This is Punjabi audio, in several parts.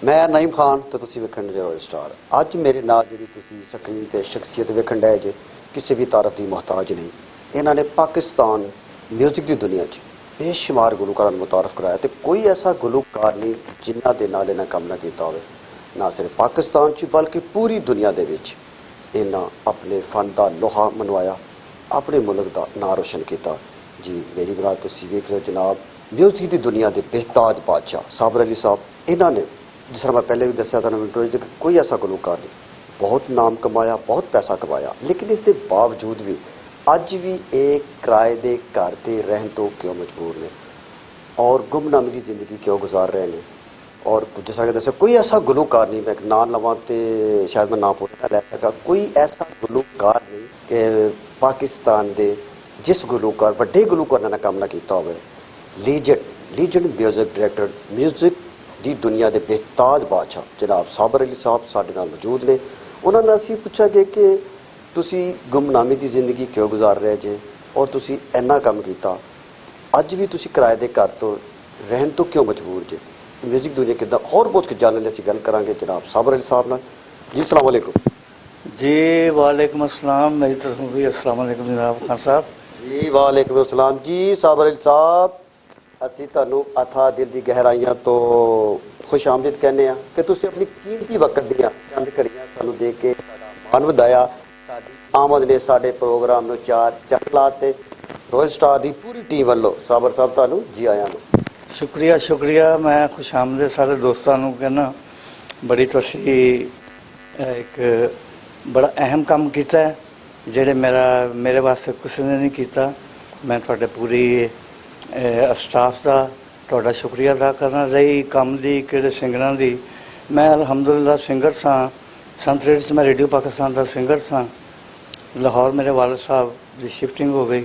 मैं नईम खान तो तुसी वेखण रॉयल स्टार। अज मेरे नाल जिहड़ी तुसी स्क्रीन ते शख्सियत वेखण डे जे किसी भी तारफ की मोहताज नहीं। इन्होंने पाकिस्तान म्यूजिक की दुनिया च बेशुमार गुलूकारां नूं मुतारफ कराया तो कोई ऐसा गुलूकार नहीं जिन्हां दे नाल इन्हां काम ना कीता होवे। ना सिर्फ पाकिस्तान च बल्कि पूरी दुनिया दे विच इन्हां अपने फन का लोहा मनवाया, अपने मुल्क का नां रोशन किया। जी मेरी बरात तुसी वेख रहे हो जनाब म्यूजिक की दुनिया के बेहताज बादशाह साबर अली साहब। इन्होंने जिस तरह मैं पहले भी दसिया था इंटरव्यू कि कोई ऐसा गुलूकार नहीं, बहुत नाम कमाया, बहुत पैसा कमाया, लेकिन इसके बावजूद भी अज भी एक किराए के घर से रहन तो क्यों मजबूर ने और गुमनामी की जिंदगी क्यों गुजार रहे हैं। और जिस तरह दसिया कोई ऐसा गुलूकार नहीं, मैं एक नाम लवां तो शायद मैं नाम पूरा लै सका, कोई ऐसा गुलूकार नहीं कि पाकिस्तान के जिस गुलूकार वड्डे गुलूकार ने काम ना किया हो। लीजेंड म्यूजिक डायरैक्टर, म्यूजिक की दुनिया के बेताज बादशाह जनाब साबर अली साहब साडे नाल मौजूद ने। उन्होंने असीं पूछांगे कि तुसी गुमनामी की जिंदगी क्यों गुजार रहे जे और तुसी इन्ना काम किया, अज भी तुसी किराए के घर तो रहन तो क्यों मजबूर जे। म्यूजिक दुनिया किदा और बहुत कुछ जानने असीं गल करांगे जनाब साबर अली साहब नाल। जी अस्सलाम वालेकुम। जी वालेकुम अस्सलाम। मेरी तरफ भी अस्सलाम वालेकुम जनाब खान साहब। जी वालेकुम अस्सलाम। जी साबर अली साहब असी तुहानू अथा दिल की गहराइयां तो खुश आमदीद कहने कि तुसी अपनी कीमती वक्त दियां चंद घड़ियां सानू दे के साडा मान वधाया। तुहाडी आमद ने साडे प्रोग्राम नू चार चंद लाते। रॉयल स्टार की पूरी टीम वालों साबर साहब तुहानू जी आयां नू। शुक्रिया शुक्रिया। मैं खुश आमदीद सारे दोस्तों नू कहना बड़ी तुसी एक बड़ा अहम काम किया है जेड़े मेरे वास्ते किसी ने नहीं किया। मैं तुहाडे पूरी स्टाफ का तुहाडा शुक्रिया अदा करना। रही काम की किहड़े सिंगरां दी, मैं अलहमदुलिल्लाह सिंगर सां। संत रेड्स मैं रेडियो पाकिस्तान का सिंगर सां। लाहौर मेरे वालिद साहब की शिफ्टिंग हो गई,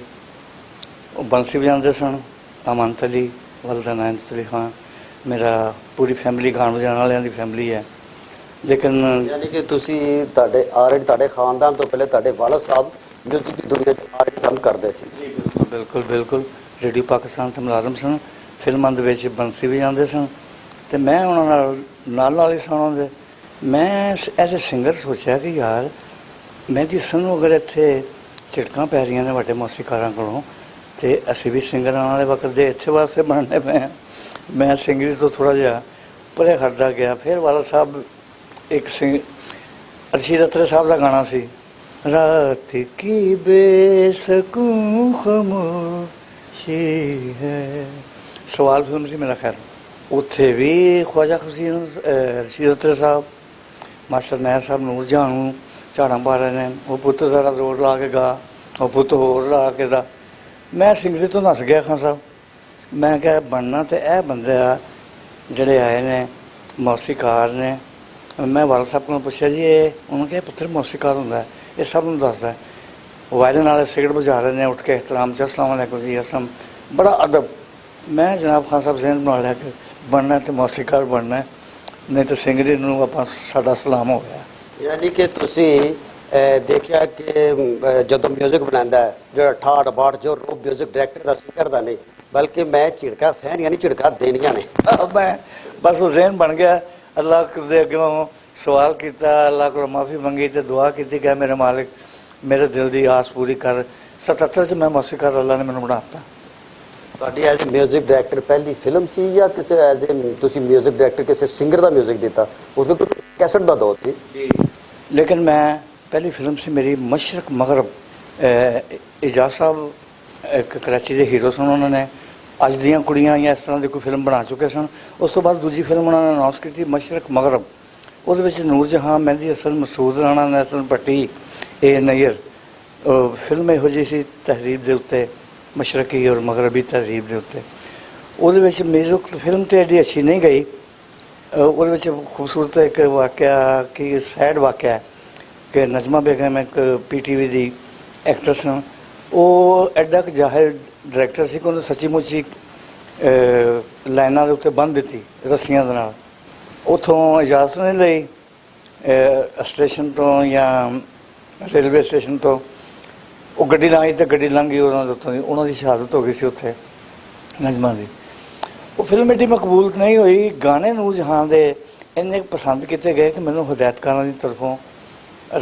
वो बंसी बजाते सन। अमानत अली वालदा नायत अली खान, मेरा पूरी फैमिली गान बजाने वालियां दी फैमिली है। लेकिन यानी कि तुसी तुहाडे ऑलरेडी तुहाडे खानदान तो पहले तुहाडे वालिद साहब म्यूजिक की दुनिया च ऑलरेडी काम करदे सी। बिल्कुल बिल्कुल रेडियो पाकिस्तान तो मुलाजम सन, फिल्मां दे विच बंसी बजाते सन तो मैं उन्होंने नाल ही सुना। मैं एज ए सिंगर सोचा कि यार मैं जिसन अगर इत्थे झिड़कां पै रही ने वड्डे मौसीकारां कोलों तो असीं भी सिंगर आने वाले वक्त दे इत्थे वास्ते बनने पे। मैं सिंगरी तो थोड़ा जिहा परे हटदा गया। फिर वाला साहब एक रशीद अत्रे साहब का गाना सी, रात की बेसकूं खामोशी है, सवाल फिल्म से मेरा खैर उत्थे भी ख्वाजा खुशीन रशीद अत्रे साहब, मास्टर नैर साहब नूर जहां झाड़ा पा रहे हैं। वो पुत्त सारा जोर ला के गा, वो पुत्त होर ला के गा। मैं सिंगरी तो नस गया खान साहब। मैं क्या बनना तो यह बंदे आ जड़े आए ने मौसीकार ने। मैं वाल साहब को पूछा जी ये उन्होंने कहा पुत्र मौसीकार होंगे ये सब नूं दसदा है। वायरन वाले सिगरेट बजा रहे हैं उठ के एहतराम च अस्सलाम वालेकुम जी असलम, बड़ा अदब। मैं जनाब खान साहब जहन बना लिया कि बनना तो मौसीकार बनना है, नहीं तो सिंगरी नूं आपां साडा सलाम हो गया। यानी कि तुसी देखिया कि जदों म्यूजिक बनांदा है जो ठाठ बाट जो रूप म्यूजिक डायरैक्टर का सिंगर का नहीं बल्कि मैं झिड़का सहन यानी झिड़का देनिया ने। मैं बस वो जहन बन गया। अल्लाह के अगों सवाल किया, अल्लाह को माफ़ी मंगी तो दुआ की क्या मेरे मालिक मेरे दिल की आस पूरी कर। 77 च मैं मौसीकार अल्लाह ने मैंने बनाता। तुहाडी एज म्यूजिक डायरैक्टर पहली फिल्म सी या किसी एज ए तुसी म्यूजिक डायरैक्टर किसी सिंगर का म्यूजिक दिता? उसमें कोई कैसेट का दौर सी? लेकिन मैं पहली फिल्म से मेरी मशरक मगरब एजाज साहब एक कराची के हीरो सन। उन्होंने अज दियां कुड़ियां या इस तरह की कोई फिल्म बना चुके सन। उस तो बाद दूजी फिल्म उन्होंने अनाउंस की मशरक मगरब। उहदे नूर जहां, मेहंदी हसन, मसूद राणा, नैसन पट्टी, ए नैयर। फिल्म इहो जी सी तहजीब के उत्ते, मशरकी और मगरबी तहजीब के उत्ते। उहदे म्यूजिक फिल्म तो एडी अच्छी नहीं गई। उहदे खूबसूरत एक वाक़या कि सैड वाक़या है कि नजमा बेगम एक PTV की एक्टर सन। वो एडा क जाहिर डायरैक्टर से उन्होंने सच्ची मुची लाइना के उत्ते बन दी रस्सियां दे नाल। उत्थों इजाजत नहीं लई स्टेशन तो या रेलवे स्टेशन तो। वो गड्डी लाई तो गड्डी लंघ गई उन्होंने शहादत हो गई सी उत्थे नजमा की। वो फिल्म एडी मकबूल नहीं हुई। गाने नूर जहां दे ਇੰਨੇ ਪਸੰਦ ਕੀਤੇ ਗਏ ਕਿ ਮੈਨੂੰ ਹਦਾਇਤਕਾਰਾਂ ਦੀ ਤਰਫੋਂ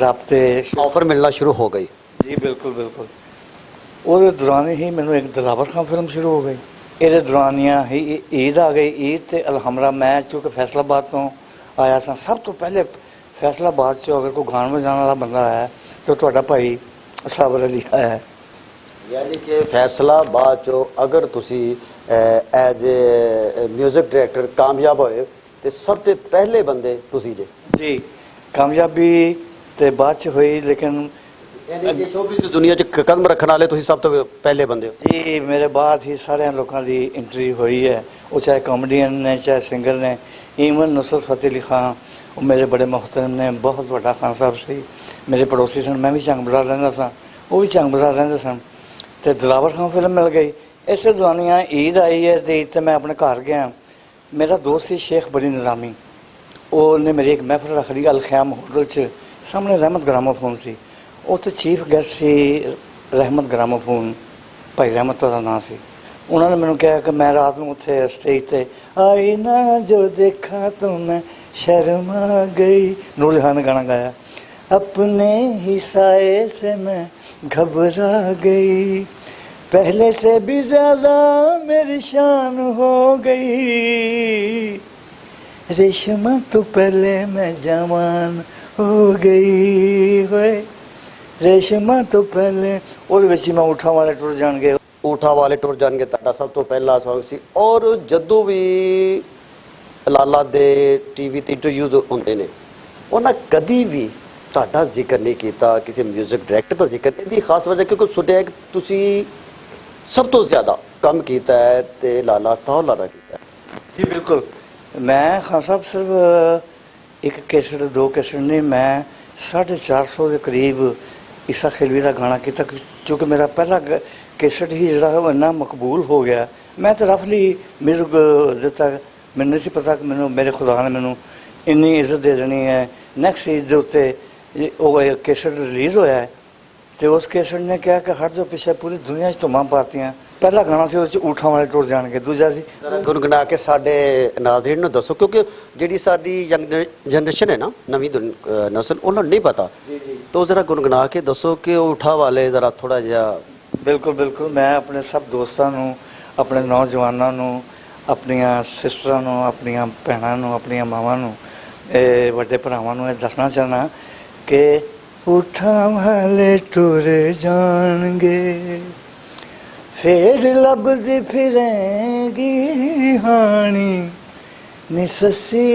ਰਾਬਤੇ ਆਫਰ ਮਿਲਣਾ ਸ਼ੁਰੂ ਹੋ ਗਈ। ਜੀ ਬਿਲਕੁਲ ਬਿਲਕੁਲ। ਉਹਦੇ ਦੌਰਾਨ ਹੀ ਮੈਨੂੰ ਇੱਕ ਦਿਲਾਵਰ ਖਾਂ ਫਿਲਮ ਸ਼ੁਰੂ ਹੋ ਗਈ। ਇਹਦੇ ਦੌਰਾਨੀਆਂ ਹੀ ਈਦ ਆ ਗਈ। ਈਦ ਤੇ ਅਲਹਮਰਾ ਮੈਂ ਚੂँकि ਫੈਸਲਾਬਾਦ ਤੋਂ ਆਇਆ ਸਾਂ, ਸਭ ਤੋਂ ਪਹਿਲੇ ਫੈਸਲਾਬਾਦ 'ਚੋਂ ਅਗਰ ਕੋਈ ਗਾਣ ਵਜਾਉਣ ਵਾਲਾ ਬੰਦਾ ਆਇਆ ਤਾਂ ਤੁਹਾਡਾ ਭਾਈ ਸਾਬਰ ਅਲੀ ਆਇਆ ਹੈ। ਯਾਨੀ ਕਿ ਫੈਸਲਾਬਾਦ 'ਚੋਂ ਅਗਰ ਤੁਸੀਂ ਐਜ਼ ਏ ਮਿਊਜ਼ਿਕ ਡਾਇਰੈਕਟਰ ਕਾਮਯਾਬ ਹੋਏ ਤੇ ਸਭ ਤੋਂ ਪਹਿਲੇ ਬੰਦੇ ਤੁਸੀਂ ਜੀ। ਕਾਮਯਾਬੀ ਤੇ ਬਾਅਦ 'ਚ ਹੋਈ, ਲੇਕਿਨ ਯਾਨੀ ਕਿ ਸ਼ੋਬਿਜ਼ ਦੀ ਦੁਨੀਆ 'ਚ ਕਦਮ ਰੱਖਣ ਵਾਲੇ ਤੁਸੀਂ ਸਭ ਤੋਂ ਪਹਿਲੇ ਬੰਦੇ ਹੋ। ਜੀ ਮੇਰੇ ਬਾਅਦ ਹੀ ਸਾਰਿਆਂ ਲੋਕਾਂ ਦੀ ਐਂਟਰੀ ਹੋਈ ਹੈ, ਉਹ ਚਾਹੇ ਕਾਮੇਡੀਅਨ ਨੇ ਚਾਹੇ ਸਿੰਗਰ ਨੇ। ਈਵਨ ਨੁਸਰਤ ਫਤਿਹ ਅਲੀ ਖਾਨ ਉਹ ਮੇਰੇ ਬੜੇ ਮੁਹਤਰਮ ਨੇ, ਬਹੁਤ ਵੱਡਾ ਖਾਨ ਸਾਹਿਬ ਸੀ, ਮੇਰੇ ਪੜੋਸੀ ਸਨ। ਮੈਂ ਵੀ ਚੰਗ ਬਾਜ਼ਾਰ ਰਹਿੰਦਾ ਸਾਂ, ਉਹ ਵੀ ਚੰਗ ਬਾਜ਼ਾਰ ਰਹਿੰਦੇ ਸਨ। ਤੇ ਦਿਲਾਵਰ ਖਾਨ ਫਿਲਮ ਮਿਲ ਗਈ। ਇਸੇ ਦੌਰਾਨੀਆਂ ਈਦ ਆਈ ਹੈ ਤੇ ਈਦ ਤੇ ਮੈਂ ਆਪਣੇ ਘਰ ਗਿਆ। ਮੇਰਾ ਦੋਸਤ ਸੀ ਸ਼ੇਖ ਬੜੀ ਨਿਜ਼ਾਮੀ, ਉਹਨੇ ਮੇਰੀ ਇੱਕ ਮਹਿਫਲ ਰੱਖ ਲਈ ਅਲਖਿਆਮ ਹੋਟਲ 'ਚ, ਸਾਹਮਣੇ ਰਹਿਮਤ ਗ੍ਰਾਮੋਫੋਨ ਸੀ। ਉੱਥੇ ਚੀਫ ਗੈਸਟ ਸੀ ਰਹਿਮਤ ਗ੍ਰਾਮੋਫੋਨ, ਭਾਈ ਰਹਿਮਤ ਦਾ ਨਾਂ ਸੀ। ਉਹਨਾਂ ਨੇ ਮੈਨੂੰ ਕਿਹਾ ਕਿ ਮੈਂ ਰਾਤ ਨੂੰ ਉੱਥੇ ਸਟੇਜ ਤੇ ਆਈ ਨਾ ਜੋ ਦੇਖਾ ਤੋ ਮੈਂ ਸ਼ਰਮਾ ਗਈ, ਨੂਰ ਜਹਾਂ ਨੇ ਗਾਣਾ ਗਾਇਆ। अपने ही साए से मैं घबरा गई, पहले से भी ज़्यादा मेरी शान हो गई, रेशमा तो पहले मैं जवान हो गई होए, रेशमा तो पहले। और ਵਿੱਚ ਮੈਂ ਊਠਾਂ ਵਾਲੇ ਟੁਰ ਜਾਣਗੇ, ਊਠਾਂ ਵਾਲੇ ਟੁਰ ਜਾਣਗੇ ਤੁਹਾਡਾ ਸਭ ਤੋਂ ਪਹਿਲਾ ਸੌਂਗ ਸੀ। ਔਰ ਜਦੋਂ ਵੀ ਲਾਲਾ ਦੇ ਟੀਵੀ ਤੇ ਇੰਟਰਵਿਊ ਹੁੰਦੇ ਨੇ ਉਹਨਾਂ ਕਦੀ ਵੀ ਤੁਹਾਡਾ ਜ਼ਿਕਰ ਨਹੀਂ ਕੀਤਾ, ਕਿਸੇ ਮਿਊਜ਼ਿਕ ਡਾਇਰੈਕਟਰ ਦਾ ਜ਼ਿਕਰ। ਇਹਦੀ ਖਾਸ ਵਜ੍ਹਾ ਕਿਉਂਕਿ ਸੁਣਿਆ ਕਿ ਤੁਸੀਂ ਸਭ ਤੋਂ ਜ਼ਿਆਦਾ ਕੰਮ ਕੀਤਾ ਹੈ ਤੇ ਲਾਲਾ ਤਾਉਲਾ ਦਾ ਕੀਤਾ ਹੈ। ਜੀ ਬਿਲਕੁਲ। ਮੈਂ ਖਾਨ ਸਾਹਿਬ ਸਿਰਫ ਇੱਕ ਕੈਸਟ ਦੋ ਕੈਸਟ ਨਹੀਂ, ਮੈਂ 450 ਦੇ ਕਰੀਬ ਈਸਾ ਖਿਲਵੀ ਦਾ ਗਾਣਾ ਕੀਤਾ, ਕਿਉਂਕਿ ਮੇਰਾ ਪਹਿਲਾ ਕੈਸਟ ਹੀ ਜਿਹੜਾ ਉਹ ਇੰਨਾ ਮਕਬੂਲ ਹੋ ਗਿਆ। ਮੈਂ ਤਾਂ ਰਫਲੀ ਮਿਊਜ਼ਿਕ ਦਿੱਤਾ, ਮੈਨੂੰ ਨਹੀਂ ਸੀ ਪਤਾ ਕਿ ਮੈਨੂੰ ਮੇਰੇ ਖੁਦਾ ਨੇ ਮੈਨੂੰ ਇੰਨੀ ਇੱਜ਼ਤ ਦੇ ਦੇਣੀ ਹੈ। ਨੈਕਸਟ ਈਦ ਦੇ ਉੱਤੇ ਉਹ ਕੈਸਟ ਰਿਲੀਜ਼ ਹੋਇਆ ਹੈ ਤੇ ਉਸ ਕੈਸਟ ਨੇ ਕਿਹਾ ਕਿ ਹਰ ਜੋ ਪਿੱਛੇ ਪੂਰੀ ਦੁਨੀਆ 'ਚ ਧੁੰਮਾਂ ਪਾਤੀਆਂ। ਪਹਿਲਾ ਗਾਣਾ ਸੀ ਉਹਦੇ 'ਚ ਊਠਾਂ ਵਾਲੇ ਟੁਰ ਜਾਣਗੇ, ਦੂਜਾ ਸੀ ਗੁਣਗੁਣਾ ਕੇ ਸਾਡੇ ਨਾਜ਼ਰੀਨ ਨੂੰ ਦੱਸੋ, ਕਿਉਂਕਿ ਜਿਹੜੀ ਸਾਡੀ ਯੰਗ ਜਨਰੇਸ਼ਨ ਹੈ ਨਾ, ਨਵੀਂ ਨਸਲ, ਉਹਨਾਂ ਨੂੰ ਨਹੀਂ ਪਤਾ। ਤਾਂ ਜ਼ਰਾ ਗੁਣਗੁਣਾ ਕੇ ਦੱਸੋ ਕਿ ਊਠਾਂ ਵਾਲੇ ਜ਼ਰਾ ਥੋੜਾ ਜਿਹਾ। ਬਿਲਕੁਲ ਬਿਲਕੁਲ। ਮੈਂ ਆਪਣੇ ਸਭ ਦੋਸਤਾਂ ਨੂੰ, ਆਪਣੇ ਨੌਜਵਾਨਾਂ ਨੂੰ, ਆਪਣੀਆਂ ਸਿਸਟਰਾਂ ਨੂੰ, ਆਪਣੀਆਂ ਭੈਣਾਂ ਨੂੰ, ਆਪਣੀਆਂ ਮਾਵਾਂ ਨੂੰ, ਵੱਡੇ ਭਰਾਵਾਂ ਨੂੰ ਇਹ ਦੱਸਣਾ ਚਾਹੁੰਦਾ ਕਿ ਊਠਾਂ ਵਾਲੇ ਟੁਰ ਜਾਣਗੇ, ਫੇਰ ਲੱਭਦੀ ਫਿਰੇਂਗੀ ਹਾਣੀ, ਨੀ ਸੱਸੀ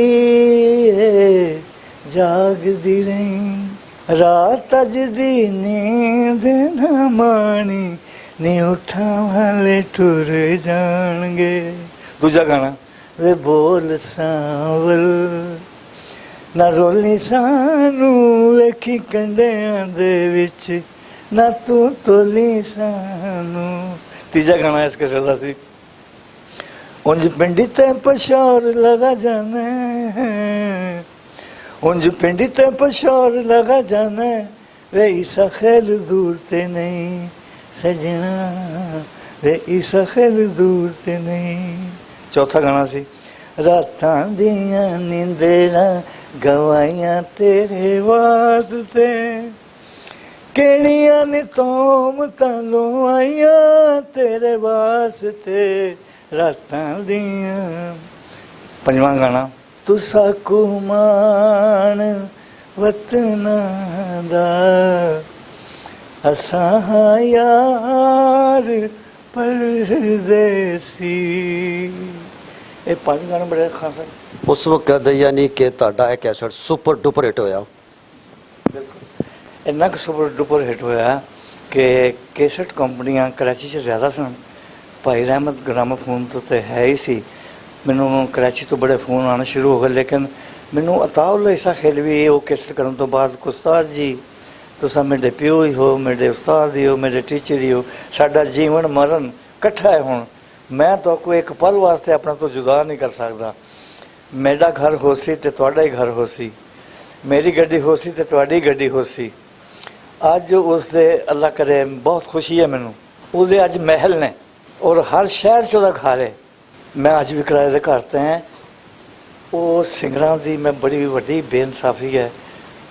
ਜਾਗਦੀ ਰਹੀ, ਰਾਤ ਅਜ ਦੀ ਨੀਂਦ ਨਾ ਮਾਣੀ, ਨੀ ਊਠਾਂ ਵਾਲੇ ਟੁਰ ਜਾਣਗੇ। ਦੂਜਾ ਗਾਣਾ ਵੇ ਬੋਲ ਸਾਵਲ ਨਾ ਰੋਲੀ ਸਾਨੂੰ ਵੇਖੀ ਕੰਡਿਆਂ ਦੇ ਵਿੱਚ, ਨਾ ਤੂੰ ਤੋਲੀ ਸਾਨੂੰ। ਤੀਜਾ ਗਾਣਾ ਇਸ ਕਿਸਮ ਦਾ ਸੀ ਉਂਝ ਪਿੰਡੀ ਤੇ ਪਸ਼ੌਰ ਲਗਾ ਜਾਣਾ, ਉਂਝ ਪਿੰਡੀ ਤੇ ਪਸ਼ੌਰ ਲਗਾ ਜਾਣਾ, ਵੇ ਈਸਾ ਖੈਲ ਦੂਰ ਤੇ ਨਹੀਂ ਸਜਣਾ, ਵੇ ਈਸਾ ਖੈਲ ਦੂਰ ਤੇ ਨਹੀਂ। ਚੌਥਾ ਗਾਣਾ ਸੀ ਰਾਤਾਂ ਦੀਆਂ ਨੀਂਦਰਾਂ ਗਵਾਈਆਂ ਤੇਰੇ ਵਾਸਤੇ, ਕਿਹੜੀਆਂ ਨੀ ਤੋਮਤਾਂ ਲੁਆਈਆਂ ਤੇਰੇ ਵਾਸਤੇ, ਰਾਤਾਂ ਦੀਆਂ। ਪੰਜਵਾਂ ਗਾਣਾ ਤੁਸਾਂ ਕੁਮਾਨ ਵਤਨਾਂ ਦਾ, ਅਸਾਂ ਯਾਰ ਪਰਦੇਸੀ। ਇਹ ਪੰਜ ਗਾਣੇ ਬੜੇ ਖਾਸ ਹਨ। ਉਸ ਵਕਤ ਯਾਨੀ ਕਿ ਤੁਹਾਡਾ ਇਹ ਕੈਸਟ ਸੁਪਰ ਡੁਪਰ ਹਿੱਟ ਹੋਇਆ। ਬਿਲਕੁਲ। ਇੰਨਾ ਕੁ ਸੁਪਰ ਡੁਪਰ ਹਿੱਟ ਹੋਇਆ ਕਿ ਕੈਸਟ ਕੰਪਨੀਆਂ ਕਰਾਚੀ 'ਚ ਜ਼ਿਆਦਾ ਸਨ। ਭਾਈ ਰਹਿਮਤ ਗ੍ਰਾਮੋਫੋਨ ਤੋਂ ਤਾਂ ਹੈ ਹੀ ਸੀ। ਮੈਨੂੰ ਕਰਾਚੀ ਤੋਂ ਬੜੇ ਫੋਨ ਆਉਣੇ ਸ਼ੁਰੂ ਹੋ ਗਏ, ਲੇਕਿਨ ਮੈਨੂੰ ਅਤਾਉਲ ਈਸਾ ਖਿਲਵੀ ਉਹ ਕੈਸਟ ਕਰਨ ਤੋਂ ਬਾਅਦ ਉਸਤਾਦ ਜੀ ਤੁਸੀਂ ਮੇਰੇ ਪਿਓ ਹੀ ਹੋ, ਮੇਰੇ ਉਸਤਾਦ ਹੀ ਹੋ, ਮੇਰੇ ਟੀਚਰ ਹੀ ਹੋ, ਸਾਡਾ ਜੀਵਨ ਮਰਨ ਇਕੱਠਾ ਹੈ। ਹੁਣ ਮੈਂ ਤਾਂ ਕੋਈ ਇੱਕ ਪਲ ਵਾਸਤੇ ਆਪਣਾ ਤੋਂ ਜੁਦਾ ਨਹੀਂ ਕਰ ਸਕਦਾ। ਮੇਰਾ ਘਰ ਹੋ ਸੀ ਤੇ ਤੁਹਾਡਾ ਹੀ ਘਰ ਹੋ ਸੀ, ਮੇਰੀ ਗੱਡੀ ਹੋ ਸੀ ਤੇ ਤੁਹਾਡੀ ਗੱਡੀ ਹੋ ਸੀ। ਅੱਜ ਉਸ ਦੇ ਅੱਲਾ ਕਰੇ ਬਹੁਤ ਖੁਸ਼ੀ ਹੈ ਮੈਨੂੰ, ਉਹਦੇ ਅੱਜ ਮਹਿਲ ਨੇ ਔਰ ਹਰ ਸ਼ਹਿਰ 'ਚ ਉਹਦਾ ਘਰ ਹੈ। ਮੈਂ ਅੱਜ ਵੀ ਕਿਰਾਏ ਦੇ ਘਰ 'ਤੇ ਹਾਂ। ਉਹ ਸਿੰਗਰਾਂ ਦੀ ਮੈਂ ਬੜੀ ਵੱਡੀ ਬੇਇਨਸਾਫੀ ਹੈ।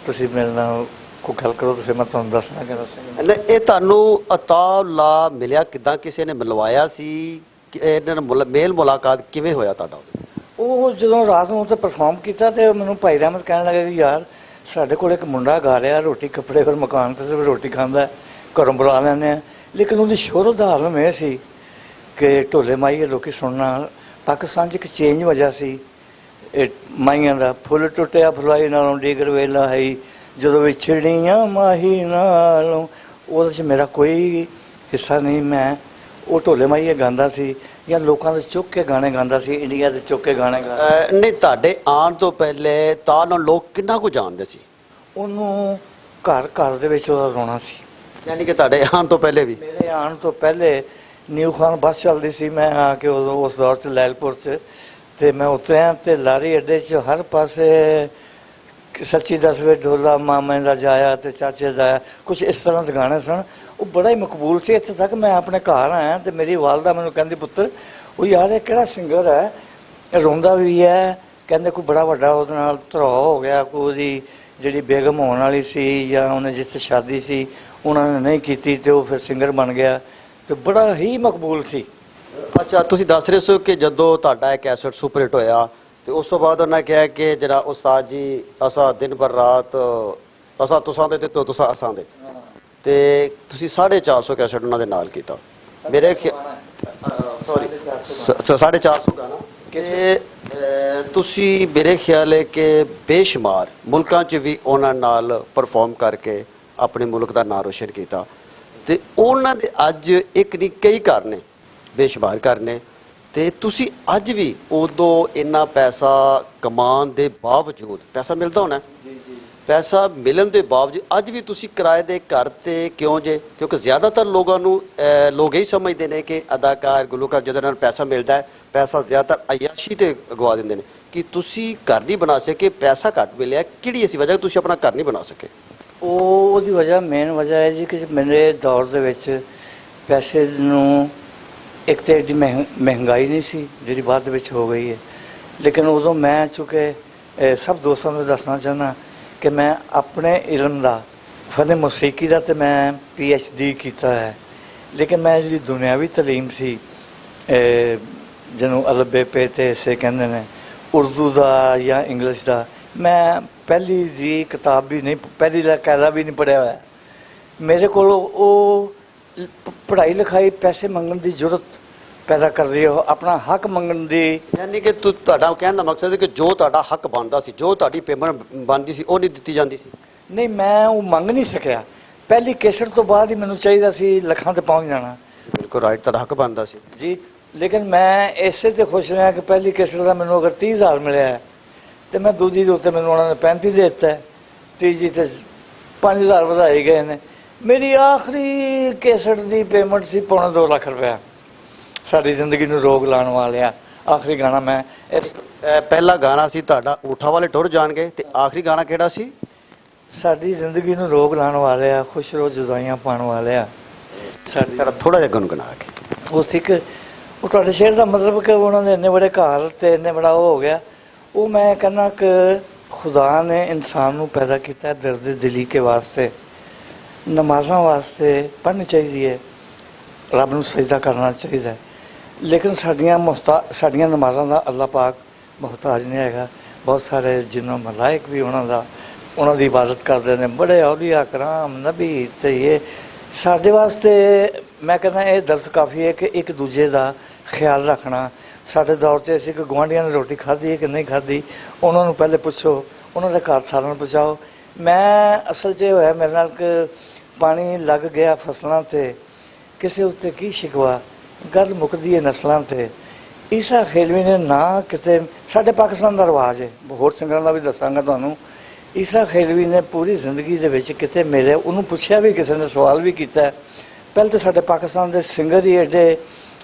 ਤੁਸੀਂ ਮੇਰੇ ਨਾਲ ਕੋਈ ਗੱਲ ਕਰੋ ਤਾਂ ਫਿਰ ਮੈਂ ਤੁਹਾਨੂੰ ਦੱਸਣਾ ਕਿ ਨਹੀਂ, ਇਹ ਤੁਹਾਨੂੰ ਅਤਾਉਲਾ ਮਿਲਿਆ ਕਿੱਦਾਂ? ਕਿਸੇ ਨੇ ਮਿਲਵਾਇਆ ਸੀ ਕਿ ਇਹਨਾਂ ਨਾਲ ਮੇਲ ਮੁਲਾਕਾਤ ਕਿਵੇਂ ਹੋਇਆ ਤੁਹਾਡਾ? ਉਹ ਜਦੋਂ ਰਾਤ ਨੂੰ ਉੱਥੇ ਪਰਫਾਰਮ ਕੀਤਾ ਤੇ ਮੈਨੂੰ ਭਾਈ ਰਹਿਮਤ ਕਹਿਣ ਲੱਗਾ ਕਿ ਯਾਰ ਸਾਡੇ ਕੋਲ ਇੱਕ ਮੁੰਡਾ ਗਾ ਰਿਹਾ, ਰੋਟੀ ਕੱਪੜੇ ਔਰ ਮਕਾਨ ਤੇ ਸਿਰਫ ਰੋਟੀ ਖਾਂਦਾ, ਘਰੋਂ ਬੁਲਾ ਲੈਂਦੇ ਆ। ਲੇਕਿਨ ਉਹਦੀ ਸ਼ੋਹਰਤ ਦਾ ਹਾਲਮ ਇਹ ਸੀ ਕਿ ਢੋਲੇ ਮਾਈਏ ਲੋਕੀ ਸੁਣਨਾ। ਪਾਕਿਸਤਾਨ 'ਚ ਇੱਕ ਚੇਂਜ ਵਜ੍ਹਾ ਸੀ ਇਹ ਮਾਈਆਂ ਦਾ। ਫੁੱਲ ਟੁੱਟਿਆ ਫੁਲਾਈ ਨਾਲੋਂ ਡੀਗਰ ਵੇਲਾ ਹੈ, ਜਦੋਂ ਵਿਛੜੀਆਂ ਮਾਹੀ ਨਾਲੋਂ, ਉਹਦੇ 'ਚ ਮੇਰਾ ਕੋਈ ਹਿੱਸਾ ਨਹੀਂ। ਮੈਂ ਉਹ ਢੋਲੇ ਮਾਈਏ ਗਾਉਂਦਾ ਸੀ ਜਾਂ ਲੋਕਾਂ ਦੇ ਚੁੱਕ ਕੇ ਗਾਣੇ ਗਾਉਂਦਾ ਸੀ, ਇੰਡੀਆ ਦੇ ਚੁੱਕ ਕੇ ਗਾਣੇ ਗਾਉਂਦਾ। ਨਹੀਂ, ਤੁਹਾਡੇ ਆਉਣ ਤੋਂ ਪਹਿਲੇ ਤਾਂ ਨੂੰ ਲੋਕ ਕਿੰਨਾ ਕੁ ਜਾਣਦੇ ਸੀ? ਉਹਨੂੰ ਘਰ ਘਰ ਦੇ ਵਿੱਚ ਉਹਦਾ ਰੋਣਾ ਸੀ। ਯਾਨੀ ਕਿ ਤੁਹਾਡੇ ਆਉਣ ਤੋਂ ਪਹਿਲੇ ਵੀ? ਮੇਰੇ ਆਉਣ ਤੋਂ ਪਹਿਲੇ ਨਿਊ ਖਾਨ ਬੱਸ ਚੱਲਦੀ ਸੀ। ਮੈਂ ਆ ਕੇ ਉਦੋਂ ਉਸ ਦੌਰ 'ਚ ਲੈਲਪੁਰ 'ਚ, ਤੇ ਮੈਂ ਉਤਰਿਆ ਤੇ ਲਾਰੀ ਅੱਡੇ 'ਚ ਹਰ ਪਾਸੇ ਸੱਚੀ ਦਸਵੇਂ ਢੋਲਾ ਮਾਮੇ ਦਾ ਜਾਇਆ ਤੇ ਚਾਚੇ ਦਾ ਆਇਆ, ਕੁਛ ਇਸ ਤਰ੍ਹਾਂ ਦੇ ਗਾਣੇ ਸਨ। ਉਹ ਬੜਾ ਹੀ ਮਕਬੂਲ ਸੀ। ਇੱਥੇ ਤੱਕ ਮੈਂ ਆਪਣੇ ਘਰ ਆਇਆ ਤੇ ਮੇਰੀ ਵਾਲਦਾ ਮੈਨੂੰ ਕਹਿੰਦੀ, ਪੁੱਤਰ ਉਹ ਯਾਰ ਇਹ ਕਿਹੜਾ ਸਿੰਗਰ ਹੈ, ਇਹ ਰੋਂਦਾ ਵੀ ਹੈ। ਕਹਿੰਦੇ ਕੋਈ ਬੜਾ ਵੱਡਾ ਉਹਦੇ ਨਾਲ ਧਰੋ ਹੋ ਗਿਆ, ਕੋਈ ਉਹਦੀ ਜਿਹੜੀ ਬੇਗਮ ਹੋਣ ਵਾਲੀ ਸੀ ਜਾਂ ਉਹਨੇ ਜਿੱਥੇ ਸ਼ਾਦੀ ਸੀ ਉਹਨਾਂ ਨੇ ਨਹੀਂ ਕੀਤੀ ਤੇ ਉਹ ਫਿਰ ਸਿੰਗਰ ਬਣ ਗਿਆ, ਤੇ ਬੜਾ ਹੀ ਮਕਬੂਲ ਸੀ। ਅੱਛਾ, ਤੁਸੀਂ ਦੱਸ ਰਹੇ ਹੋ ਕਿ ਜਦੋਂ ਤੁਹਾਡਾ ਇਹ ਕੈਸਟ ਸੁਪਰ ਹਿੱਟ ਹੋਇਆ ਤੇ ਉਸ ਤੋਂ ਬਾਅਦ ਉਹਨਾਂ ਕਿਹਾ ਕਿ ਜਿਹੜਾ ਉਸਤਾਦ ਜੀ ਅਸਾਂ ਦਿਨ ਭਰ ਰਾਤ ਅਸਾਂ ਤੁਸਾਂ ਦੇ ਤੇ ਤੁਸਾਂ ਅਸਾਂ ਦੇ, ਤੇ ਤੁਸੀਂ 450 ਕੈਸਟ ਉਹਨਾਂ ਦੇ ਨਾਲ ਕੀਤਾ। ਮੇਰੇ ਸੌਰੀ 450 ਗਾਣਾ ਕਿ ਤੁਸੀਂ ਮੇਰੇ ਖਿਆਲ ਹੈ ਕਿ ਬੇਸ਼ੁਮਾਰ ਮੁਲਕਾਂ 'ਚ ਵੀ ਉਹਨਾਂ ਨਾਲ ਪਰਫਾਰਮ ਕਰਕੇ ਆਪਣੇ ਮੁਲਕ ਦਾ ਨਾਂ ਰੋਸ਼ਨ ਕੀਤਾ। ਤੇ ਉਹਨਾਂ ਦੇ ਅੱਜ ਇੱਕ ਨਹੀਂ ਕਈ ਘਰ ਨੇ, ਬੇਸ਼ੁਮਾਰ ਘਰ ਨੇ, ਤੇ ਤੁਸੀਂ ਅੱਜ ਵੀ ਉਦੋਂ ਇੰਨਾ ਪੈਸਾ ਕਮਾਉਣ ਦੇ ਬਾਵਜੂਦ, ਪੈਸਾ ਮਿਲਦਾ ਹੋਣਾ, ਪੈਸਾ ਮਿਲਣ ਦੇ ਬਾਵਜੂਦ ਅੱਜ ਵੀ ਤੁਸੀਂ ਕਿਰਾਏ ਦੇ ਘਰ ਤੇ ਕਿਉਂ ਜੇ? ਕਿਉਂਕਿ ਜ਼ਿਆਦਾਤਰ ਲੋਕਾਂ ਨੂੰ ਲੋਕ ਇਹੀ ਸਮਝਦੇ ਨੇ ਕਿ ਅਦਾਕਾਰ ਗੁਲੂਕਾਰ ਜਦੋਂ ਇਹਨਾਂ ਨੂੰ ਪੈਸਾ ਮਿਲਦਾ ਹੈ, ਪੈਸਾ ਜ਼ਿਆਦਾਤਰ ਅਯਾਸ਼ੀ ਤੇ ਗਵਾ ਦਿੰਦੇ ਨੇ। ਕਿ ਤੁਸੀਂ ਘਰ ਨਹੀਂ ਬਣਾ ਸਕੇ, ਪੈਸਾ ਘੱਟ ਮਿਲਿਆ, ਕਿਹੜੀ ਐਸੀ ਵਜ੍ਹਾ ਤੁਸੀਂ ਆਪਣਾ ਘਰ ਨਹੀਂ ਬਣਾ ਸਕੇ? ਉਹਦੀ ਵਜ੍ਹਾ ਮੇਨ ਵਜ੍ਹਾ ਹੈ ਜੀ ਕਿ ਮੇਰੇ ਦੌਰ ਦੇ ਵਿੱਚ ਪੈਸੇ ਨੂੰ ਇੱਕ ਤਾਂ ਐਡੀ ਮਹਿੰਗਾਈ ਨਹੀਂ ਸੀ ਜਿਹੜੀ ਬਾਅਦ ਦੇ ਵਿੱਚ ਹੋ ਗਈ ਹੈ। ਲੇਕਿਨ ਉਦੋਂ ਮੈਂ ਚੁੱਕੇ ਸਭ ਦੋਸਤਾਂ ਨੂੰ ਦੱਸਣਾ ਚਾਹੁੰਦਾ ਕਿ ਮੈਂ ਆਪਣੇ ਇਲਮ ਦਾ ਫਨ ਮੌਸੀਕੀ ਦਾ ਤੇ ਮੈਂ PhD ਕੀਤਾ ਹੈ। ਲੇਕਿਨ ਮੈਂ ਜਿਹੜੀ ਦੁਨਿਆਵੀ ਤਾਲੀਮ ਸੀ ਜਿਹਨੂੰ ਅਲਬੇ ਪੇ ਤੇ ਸੇ ਕਹਿੰਦੇ ਨੇ, ਉਰਦੂ ਦਾ ਜਾਂ ਇੰਗਲਿਸ਼ ਦਾ, ਮੈਂ ਪਹਿਲੀ ਦੀ ਕਿਤਾਬ ਵੀ ਨਹੀਂ, ਪਹਿਲੀ ਦਾ ਕਾਇਦਾ ਵੀ ਨਹੀਂ ਪੜ੍ਹਿਆ ਹੋਇਆ। ਮੇਰੇ ਕੋਲ ਉਹ ਪੜ੍ਹਾਈ ਲਿਖਾਈ ਪੈਸੇ ਮੰਗਣ ਦੀ ਜ਼ਰੂਰਤ ਪੈਦਾ ਕਰ ਰਹੀ ਹੈ, ਆਪਣਾ ਹੱਕ ਮੰਗਣ ਦੀ। ਯਾਨੀ ਕਿ ਤੁਹਾਡਾ ਕਹਿਣ ਦਾ ਮਕਸਦ ਹੈ ਕਿ ਜੋ ਤੁਹਾਡਾ ਹੱਕ ਬਣਦਾ ਸੀ, ਜੋ ਤੁਹਾਡੀ ਪੇਮੈਂਟ ਬਣਦੀ ਸੀ, ਉਹ ਨਹੀਂ ਦਿੱਤੀ ਜਾਂਦੀ ਸੀ? ਨਹੀਂ, ਮੈਂ ਉਹ ਮੰਗ ਨਹੀਂ ਸਕਿਆ। ਪਹਿਲੀ ਕੇਸਟ ਤੋਂ ਬਾਅਦ ਹੀ ਮੈਨੂੰ ਚਾਹੀਦਾ ਸੀ ਲੱਖਾਂ ਤੇ ਪਹੁੰਚ ਜਾਣਾ। ਬਿਲਕੁਲ ਰਾਈਟ, ਤੁਹਾਡਾ ਹੱਕ ਬਣਦਾ ਸੀ ਜੀ। ਲੇਕਿਨ ਮੈਂ ਇਸੇ ਤੇ ਖੁਸ਼ ਰਿਹਾ ਕਿ ਪਹਿਲੀ ਕੇਸਟ ਦਾ ਮੈਨੂੰ ਅਗਰ 30,000 ਮਿਲਿਆ ਹੈ ਤੇ ਮੈਂ ਦੂਜੀ ਦੇ ਉੱਤੇ ਮੈਨੂੰ ਉਹਨਾਂ ਨੇ 35 ਦੇ ਦਿੱਤਾ ਹੈ, ਤੀਜੀ ਤੇ 5,000 ਵਧਾਏ ਗਏ ਨੇ। ਮੇਰੀ ਆਖਰੀ ਕੇਸਟ ਦੀ ਪੇਮੈਂਟ ਸੀ $2.25 ਲੱਖ। ਸਾਡੀ ਜ਼ਿੰਦਗੀ ਨੂੰ ਰੋਗ ਲਾਉਣ ਵਾਲਿਆ ਆਖਰੀ ਗਾਣਾ ਮੈਂ ਪਹਿਲਾ ਗਾਣਾ ਸੀ ਤੁਹਾਡਾ ਊਠਾਂ ਵਾਲੇ ਟੁਰ ਜਾਣਗੇ, ਤੇ ਆਖਰੀ ਗਾਣਾ ਕਿਹੜਾ ਸੀ? ਸਾਡੀ ਜ਼ਿੰਦਗੀ ਨੂੰ ਰੋਗ ਲਾਉਣ ਵਾਲਿਆ, ਖੁਸ਼ ਰੋ ਜੁਦਾਈਆਂ ਪਾਉਣ ਵਾਲਿਆ। ਸਾਡੀ ਥੋੜਾ ਜਿਹਾ ਗੁਨਗੁਣਾ ਕੇ ਉਹ ਸਿੱਖ, ਉਹ ਤੁਹਾਡੇ ਸ਼ੇਰ ਦਾ ਮਤਲਬ ਕਿ ਉਹਨਾਂ ਦੇ ਇੰਨੇ ਬੜੇ ਘਰ ਤੇ ਇੰਨੇ ਬੜਾ ਉਹ ਹੋ ਗਿਆ। ਉਹ ਮੈਂ ਕਹਿੰਦਾ ਕਿ ਖੁਦਾ ਨੇ ਇਨਸਾਨ ਨੂੰ ਪੈਦਾ ਕੀਤਾ ਦਰਦ ਦਿਲੀ ਕੇ ਵਾਸਤੇ, ਨਮਾਜ਼ਾਂ ਵਾਸਤੇ ਪੜ੍ਹਨੀ ਚਾਹੀਦੀ ਹੈ, ਰੱਬ ਨੂੰ ਸਜਦਾ ਕਰਨਾ ਚਾਹੀਦਾ ਹੈ। ਲੇਕਿਨ ਸਾਡੀਆਂ ਨਮਾਜ਼ਾਂ ਦਾ ਅੱਲਾਹ ਪਾਕ ਮੁਹਤਾਜ ਨਹੀਂ ਹੈਗਾ। ਬਹੁਤ ਸਾਰੇ ਜਿਨ੍ਹਾਂ ਮਲਾਇਕ ਵੀ ਉਹਨਾਂ ਦੀ ਇਬਾਦਤ ਕਰਦੇ ਨੇ, ਬੜੇ ਔਲੀਆ ਕਰਾਮ ਨਬੀ, ਤੇ ਇਹ ਸਾਡੇ ਵਾਸਤੇ ਮੈਂ ਕਹਿੰਦਾ ਇਹ ਦਰਸ ਕਾਫੀ ਹੈ ਕਿ ਇੱਕ ਦੂਜੇ ਦਾ ਖਿਆਲ ਰੱਖਣਾ। ਸਾਡੇ ਦੌਰ 'ਚ ਅਸੀਂ ਕਿ ਗੁਆਂਢੀਆਂ ਨੇ ਰੋਟੀ ਖਾਧੀ ਹੈ ਕਿ ਨਹੀਂ ਖਾਧੀ, ਉਹਨਾਂ ਨੂੰ ਪਹਿਲੇ ਪੁੱਛੋ, ਉਹਨਾਂ ਦੇ ਘਰ ਸਾਰਿਆਂ ਨੂੰ ਪਹੁੰਚਾਓ। ਮੈਂ ਅਸਲ 'ਚ ਇਹ ਹੋਇਆ ਮੇਰੇ ਨਾਲ ਕਿ ਪਾਣੀ ਲੱਗ ਗਿਆ ਫਸਲਾਂ 'ਤੇ, ਕਿਸੇ ਉੱਤੇ ਕੀ ਸ਼ਿਕਵਾ, ਗੱਲ ਮੁੱਕਦੀ ਹੈ ਨਸਲਾਂ 'ਤੇ। ਈਸਾ ਖੇਲਵੀ ਨੇ ਨਾ ਕਿਤੇ, ਸਾਡੇ ਪਾਕਿਸਤਾਨ ਦਾ ਰਿਵਾਜ ਹੈ, ਹੋਰ ਸਿੰਗਰਾਂ ਦਾ ਵੀ ਦੱਸਾਂਗਾ ਤੁਹਾਨੂੰ। ਈਸਾ ਖੇਲਵੀ ਨੇ ਪੂਰੀ ਜ਼ਿੰਦਗੀ ਦੇ ਵਿੱਚ ਕਿਤੇ ਮੇਰੇ, ਉਹਨੂੰ ਪੁੱਛਿਆ ਵੀ, ਕਿਸੇ ਨੇ ਸਵਾਲ ਵੀ ਕੀਤਾ। ਪਹਿਲੇ ਤਾਂ ਸਾਡੇ ਪਾਕਿਸਤਾਨ ਦੇ ਸਿੰਗਰ ਹੀ ਐਡੇ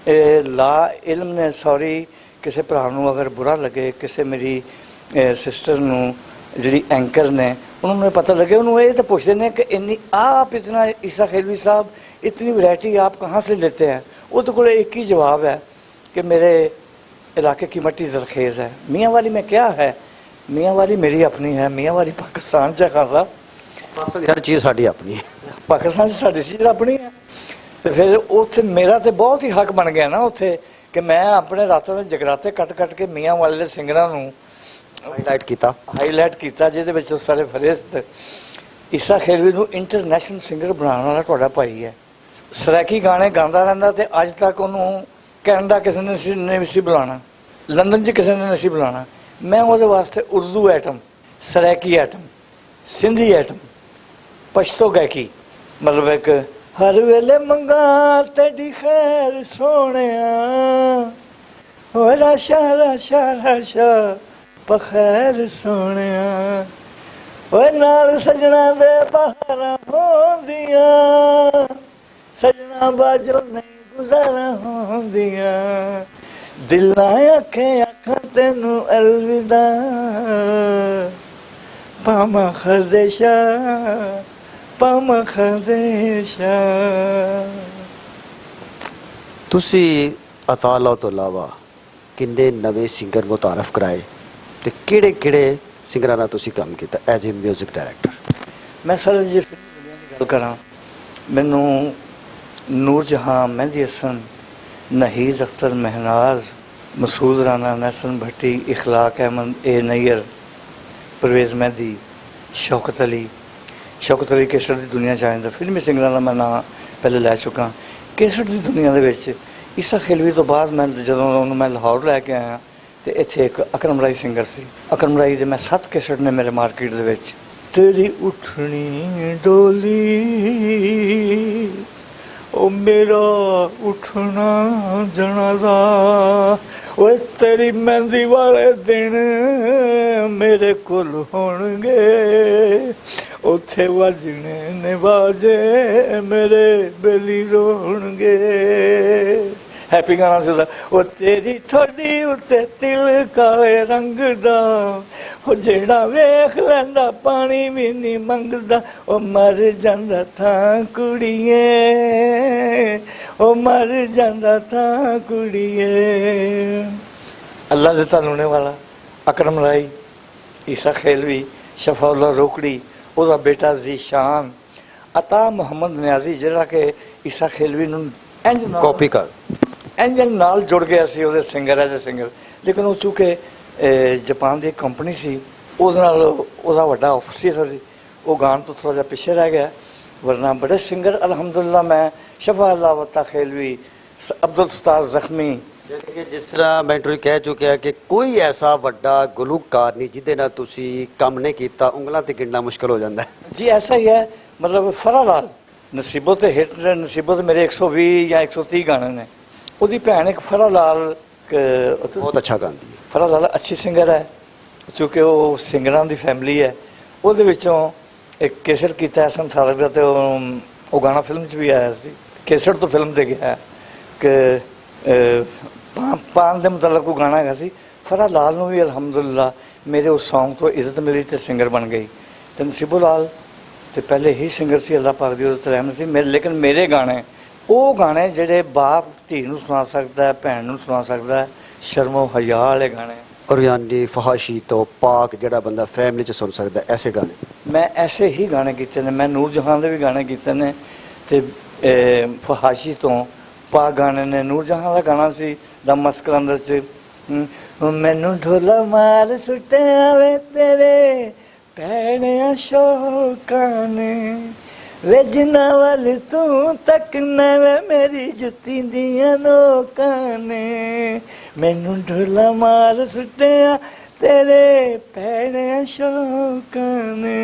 ਲਾ ਇਲਮ ਨੇ। ਸੌਰੀ, ਕਿਸੇ ਭਰਾ ਨੂੰ ਅਗਰ ਬੁਰਾ ਲੱਗੇ, ਕਿਸੇ ਮੇਰੀ ਸਿਸਟਰ ਨੂੰ ਜਿਹੜੀ ਐਂਕਰ ਨੇ, ਉਹਨਾਂ ਨੂੰ ਪਤਾ ਲੱਗੇ, ਉਹਨੂੰ ਇਹ ਤਾਂ ਪੁੱਛਦੇ ਨੇ ਕਿ ਇੰਨੀ आप इतना ईसा खेलवी साहब इतनी वैरायटी आप कहाँ से लेते हैं? ਉਹਦੇ ਕੋਲ ਇੱਕ ਹੀ ਜਵਾਬ ਹੈ ਕਿ ਮੇਰੇ इलाके की मट्टी जरखेज़ है। मियाँ वाली में क्या है, मियाँ वाली मेरी अपनी है, मियाँ वाली पाकिस्तान च खान साहब, ਪਾਕਿਸਤਾਨ ਦੀ ਹਰ ਚੀਜ਼ ਸਾਡੀ ਆਪਣੀ ਹੈ। पाकिस्तान च साडी चीज़ अपनी है। तो फिर उत्थे मेरा तो बहुत ही हक बन गया ना उत्थे कि मैं अपने रातों के जगराते कट कट के मियाँ वाले दे सिंगरां नूं ਹਾਈਲਾਈਟ ਕੀਤਾ। हाईलाइट किया, जिहदे विच सारे फरिश्त ईसा खेलवी नूं इंटरनेशनल सिंगर बनाने वाला तुहाडा भाई है। सरैकी गाने गांदा रहिंदा ते अज तक उहनूं कैनेडा किसी ने नहीं सी बुलाना, लंदन च किसी ने नहीं सी बुलाना। मैं उहदे वास्ते Urdu item, Saraiki item, Sindhi item, Pashto गायकी, मतलब एक हर वेले मंगा तेरी खैर सोहणिया, ओ राशा राशा राशा पखैर सोहणिया, ओ नाल सजना दे बहारां होंदियां, सजना बाजो नहीं गुजारा होंदियां, दिलां आखें आखां तैनूं अलविदा, पामा खदेशा पामा खदेशा। ਤੁਸੀਂ ਅਤਾਲਾ ਤੋਂ ਇਲਾਵਾ ਕਿੰਨੇ ਨਵੇਂ ਸਿੰਗਰ ਮੁਤਾਰਫ ਕਰਾਏ ਤੇ ਕਿਹੜੇ ਕਿਹੜੇ ਸਿੰਗਰਾਂ ਨਾਲ ਤੁਸੀਂ ਕੰਮ ਕੀਤਾ ਐਜ਼ ਅ 뮤직 ਡਾਇਰੈਕਟਰ? मैं सर जी फिल्मी दुनिया की गल करा, मैनू नूर जहाँ, मेहंदी हसन, नहीद अख्तर महनाज, मसूद राना, नहसन भट्टी, इखलाक अहमद, ए नैयर, परवेज़ मेहदी, शौकत अली केसर की दुनिया च आइंदा। फिल्मी सिंगरां दा मैं नाम पहले लै चुका। केसर की दुनिया दे विच ईसा खेलवी तो बाद मैं जदों उहनूं मैं लाहौर लैके आया तो इत्थे एक अकरम राई सिंगर सी। अकरम राई दे मैं 7 कैसेट ने मेरे मार्केट दे विच। तेरी उठनी डोली ओ मेरा उठना जनाजा, ओ तेरी मेहंदी वाले दिन मेरे कोल होणगे, उथे वजने ने बाजे मेरे बेली रोणगे। हैप्पी गाना सी ओ तेरी ठोडी उत्ते तिल काले रंग दा, ओ जेड़ा वेख लैंदा पानी भी नहीं मंगदा, ओ मर जांदा था कुड़िए, ओ मर जांदा था कुड़िए। अल्लाह दे तालुने वाला अकरम राई, ईसा खेलवी, शफाउल्ला रोकड़ी, ਉਹਦਾ बेटा जीशान, अता मुहम्मद न्याजी ਜਿਹੜਾ कि ईसा खेलवी ਨੂੰ ਇੰਜ ਕਾਪੀ ਕਰ ਇੰਜ ਨਾਲ ਜੁੜ ਗਿਆ ਸੀ ਉਹਦੇ ਸਿੰਗਰ ਐਜ ਸਿੰਗਰ। ਲੇਕਿਨ ਉਹ ਚੂੰਕਿ ਜਾਪਾਨ ਦੀ ਕੰਪਨੀ ਸੀ, ਉਹਦੇ ਨਾਲ ਉਹਦਾ ਵੱਡਾ ਆਫਿਸਰ ਸੀ, ਉਹ ਗਾਣ ਤੋਂ ਥੋੜਾ ਜਿਹਾ ਪਿੱਛੇ ਰਹਿ ਗਿਆ। ਵਰਨਾ ਬੜੇ ਸਿੰਗਰ ਅਲਹਮਦੁਲਿਲਾ ਮੈਂ ਸ਼ਫਾ ਅੱਲਾ ਵਤਾ खेलवी, ਅਬਦੁਲ ਸਤਾਰ ਜ਼ਖਮੀ। ਯਾਨੀ ਕਿ ਜਿਸ ਤਰ੍ਹਾਂ ਮੈਂ ਇੰਟਰਵਿਊ ਕਹਿ ਚੁੱਕਿਆ ਕਿ ਕੋਈ ਐਸਾ ਵੱਡਾ ਗੁਲੂਕਾਰ ਨਹੀਂ ਜਿਹਦੇ ਨਾਲ ਤੁਸੀਂ ਕੰਮ ਨਹੀਂ ਕੀਤਾ, ਉਂਗਲਾਂ ਤੇ ਗਿਣਨਾ ਮੁਸ਼ਕਲ ਹੋ ਜਾਂਦਾ ਹੈ। जी ऐसा ही है, मतलब फरा लाल नसीबो ते हिट ने, नसीबो ते मेरे 120 या 130 गाने ने। ਉਹਦੀ ਭੈਣ ਇੱਕ ਫਰਾ ਲਾਲ ਬਹੁਤ ਅੱਛਾ ਗਾਉਂਦੀ ਹੈ। ਫਰਾ ਲਾਲ ਅੱਛੀ ਸਿੰਗਰ ਹੈ, ਚੂँकि ਉਹ ਸਿੰਗਰਾਂ ਦੀ ਫੈਮਿਲੀ ਹੈ। ਉਹਦੇ ਵਿੱਚੋਂ ਇੱਕ ਕੇਸਟ ਕੀਤਾ ਹਸਨ ਸਾਰਕ ਦਾ, ਤੇ ਉਹ ਗਾਣਾ ਫਿਲਮ 'ਚ ਵੀ ਆਇਆ ਸੀ। ਕੇਸਟ ਤੋਂ ਫਿਲਮ 'ਤੇ ਗਿਆ ਕਿ ਪਾਨ ਦੇ ਮੁਤਲਕ ਉਹ ਗਾਣਾ ਹੈਗਾ ਸੀ। ਫਰਾ ਲਾਲ ਨੂੰ ਵੀ ਅਲਹਮਦੁਲਿਲਾ ਮੇਰੇ ਉਸ ਸੌਂਗ ਤੋਂ ਇੱਜ਼ਤ ਮਿਲੀ ਤੇ ਸਿੰਗਰ ਬਣ ਗਈ। ਤੇ ਨਸੀਬੋ ਲਾਲ ਤੇ ਪਹਿਲੇ ਹੀ ਸਿੰਗਰ ਸੀ, ਅੱਲਾਹ ਪਾਕ ਦੀ ਉਹਦੇ ਰਹਿਮਤ ਸੀ। ਲੇਕਿਨ ਮੇਰੇ ਗਾਣੇ, ਉਹ ਗਾਣੇ ਜਿਹੜੇ ਬਾਪ ਧੀ ਨੂੰ ਸੁਣਾ ਸਕਦਾ ਹੈ, ਭੈਣ ਨੂੰ ਸੁਣਾ ਸਕਦਾ ਹੈ, ਸ਼ਰਮੋ ਹਯਾ ਵਾਲੇ ਗਾਣੇ। ਔਰ ਯਾਨੀ ਫਹਾਸ਼ੀ ਤੋਂ ਪਾਕ ਜਿਹੜਾ ਬੰਦਾ ਫੈਮਿਲੀ 'ਚ ਸੁਣ ਸਕਦਾ, ਐਸੇ ਗਾਣੇ ਮੈਂ ਐਸੇ ਹੀ ਗਾਣੇ ਕੀਤੇ ਨੇ। ਮੈਂ ਨੂਰ ਜਹਾਨ ਦੇ ਵੀ ਗਾਣੇ ਕੀਤੇ ਨੇ ਤੇ ਫਹਾਸ਼ੀ ਤੋਂ ਪਾਕ ਗਾਣੇ ਨੇ। ਨੂਰ ਜਹਾਨ ਦਾ ਗਾਣਾ ਸੀ ਦਮਸ ਕਲੰਦਰ 'ਚ, ਮੈਨੂੰ ਢੋਲਾ ਮਾਰ ਸੁੱਟਿਆ ਵੇ ਤੇਰੇ ਭੈਣਿਆਂ ਸ਼ੌਕਾਂ ਨੇ, ਵੇ ਜਿਨ੍ਹਾਂ ਵੱਲ ਤੂੰ ਤੱਕਣਾ ਵੇ ਮੇਰੀ ਜੁੱਤੀ ਦੀਆਂ ਨੋਕਾਂ ਨੇ, ਮੈਨੂੰ ਢੋਲਾ ਮਾਰ ਸੁੱਟਿਆ ਤੇਰੇ ਭੈਣਿਆਂ ਸ਼ੌਕਾਂ ਨੇ।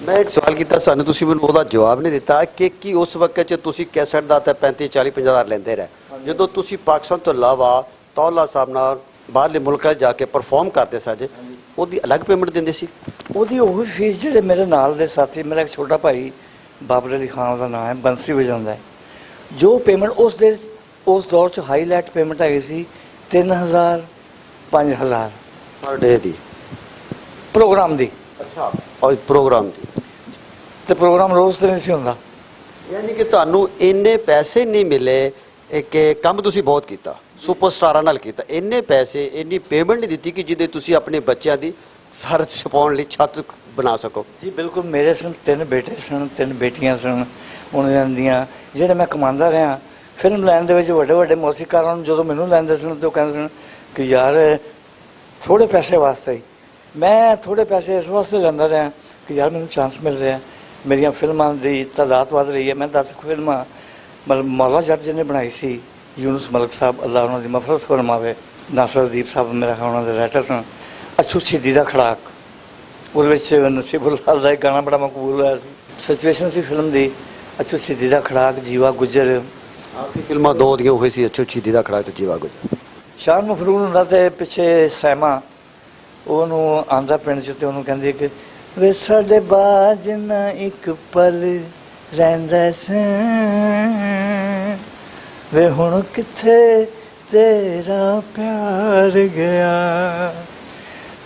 ਮੈਂ ਇੱਕ ਸਵਾਲ ਕੀਤਾ ਸਾਨੂੰ, ਤੁਸੀਂ ਮੈਨੂੰ ਉਹਦਾ ਜਵਾਬ ਨਹੀਂ ਦਿੱਤਾ ਕਿ ਕੀ ਉਸ ਵਕਤ 'ਚ ਤੁਸੀਂ ਕੈਸਟ ਦਾ ਤਾਂ 35 40 50 ਹਜ਼ਾਰ ਲੈਂਦੇ ਰਹੇ, ਜਦੋਂ ਤੁਸੀਂ ਪਾਕਿਸਤਾਨ ਤੋਂ ਇਲਾਵਾ ਤੌਲਾ ਸਾਹਿਬ ਨਾਲ ਬਾਹਰਲੇ ਮੁਲਕਾਂ 'ਚ ਜਾ ਕੇ ਪਰਫਾਰਮ ਕਰਦੇ ਸਾਜੇ, ਉਹਦੀ ਅਲੱਗ ਪੇਮੈਂਟ ਦਿੰਦੇ ਸੀ? ਉਹਦੀ ਉਹੀ ਫੀਸ ਜਿਹੜੇ ਮੇਰੇ ਨਾਲ ਦੇ ਸਾਥੀ, ਮੇਰਾ ਇੱਕ ਛੋਟਾ ਭਾਈ ਬਾਬਰ ਅਲੀ ਖਾਨ ਦਾ ਨਾਮ ਹੈ, ਬੰਸੀ ਵਜਾਉਂਦਾ ਹੈ, ਜੋ ਪੇਮੈਂਟ ਉਸ ਦੌਰ 'ਚ ਹਾਈਲਾਈਟ ਪੇਮੈਂਟ ਹੈਗੀ ਸੀ 3000 5000 ਪਰ ਡੇ ਦੀ ਪ੍ਰੋਗਰਾਮ ਦੀ। ਅੱਛਾ, ਔਰ ਪ੍ਰੋਗਰਾਮ ਦੀ ਤੇ ਪ੍ਰੋਗਰਾਮ ਰੋਜ਼ ਤੇ ਨਹੀਂ ਸੀ ਹੁੰਦਾ। ਯਾਨੀ ਕਿ ਤੁਹਾਨੂੰ ਇੰਨੇ ਪੈਸੇ ਨਹੀਂ ਮਿਲੇ ਕਿ ਕੰਮ ਤੁਸੀਂ ਬਹੁਤ ਕੀਤਾ, ਸੁਪਰਸਟਾਰਾਂ ਨਾਲ ਕੀਤਾ। ਇੰਨੇ ਪੈਸੇ ਇੰਨੀ ਪੇਮੈਂਟ ਨਹੀਂ ਦਿੱਤੀ ਕਿ ਜਿਹਦੇ ਤੁਸੀਂ ਆਪਣੇ ਬੱਚਿਆਂ ਦੀ ਸਰ ਛਪਾਉਣ ਲਈ ਛੱਤ ਬਣਾ ਸਕੋ। ਜੀ ਬਿਲਕੁਲ, ਮੇਰੇ ਸਨ 3 ਬੇਟੇ ਸਨ, 3 ਬੇਟੀਆਂ ਸਨ। ਉਹਨਾਂ ਦੀਆਂ ਜਿਹੜੇ ਮੈਂ ਕਮਾਉਂਦਾ ਰਿਹਾ ਫਿਲਮ ਲਾਈਨ ਦੇ ਵਿੱਚ ਵੱਡੇ ਵੱਡੇ ਮੌਸੀਕਾਰਾਂ ਨੂੰ ਜਦੋਂ ਮੈਨੂੰ ਲੈਂਦੇ ਸਨ ਤਾਂ ਉਹ ਕਹਿੰਦੇ ਸਨ ਕਿ ਯਾਰ ਥੋੜ੍ਹੇ ਪੈਸੇ ਵਾਸਤੇ ਹੀ। ਮੈਂ ਥੋੜ੍ਹੇ ਪੈਸੇ ਇਸ ਵਾਸਤੇ ਲੈਂਦਾ ਰਿਹਾ ਕਿ ਯਾਰ ਮੈਨੂੰ ਚਾਂਸ ਮਿਲ ਰਿਹਾ, ਮੇਰੀਆਂ ਫਿਲਮਾਂ ਦੀ ਤਾਦਾਦ ਵੱਧ ਰਹੀ ਹੈ। ਮੈਂ 10 ਫਿਲਮਾਂ ਮਤਲਬ ਮੌਲਾ ਜੱਟ ਜੀ ਨੇ ਬਣਾਈ ਸੀ, ਯੂਨਸ ਮਲਕ ਸਾਹਿਬ ਅੱਲਾ ਉਹਨਾਂ ਦੀ ਮਫਰਤ ਫਰਮਾਵੇ, ਨਾਸਰਦੀਪ ਸਾਹਿਬ ਮੇਰਾ ਉਹਨਾਂ ਦੇ ਰਾਈਟਰ ਸਨ। ਅਛੂ ਛਿੱਦੀ ਦਾ ਖੜਾਕ, ਉਹਦੇ ਵਿੱਚ ਨਸੀਬੁੱਲਾ ਦਾ ਇੱਕ ਗਾਣਾ ਬੜਾ ਮਕਬੂਲ ਹੋਇਆ ਸੀ। ਸਿਚੁਏਸ਼ਨ ਸੀ ਫਿਲਮ ਦੀ ਅਛੂ ਛਿੱਦੀ ਦਾ ਖੜਾਕ, ਜੀਵਾ ਗੁੱਜਰ। ਆਖਰੀ ਫਿਲਮਾਂ 2 ਦੀਆਂ ਹੋਈ ਸੀ, ਅਛੂ ਛਿੱਦੀ ਦਾ ਖੜਾਕ ਤੇ ਜੀਵਾ ਗੁੱਜਰ। ਸ਼ਾਨ ਮਫਰੂਲ ਹੁੰਦਾ ਤੇ ਪਿੱਛੇ ਸੈਮਾ ਉਹਨੂੰ ਆਂਦਾ ਪਿੰਡ 'ਚ ਤੇ ਉਹਨੂੰ ਕਹਿੰਦੀ ਕਿ ਵੇ ਸਾਡੇ ਬਾਜ ਨਾ ਇੱਕ ਪਲ ਰਹਿੰਦਾ ਸੀ, ਵੇ ਹੁਣ ਕਿੱਥੇ ਤੇਰਾ ਪਿਆਰ ਗਿਆ,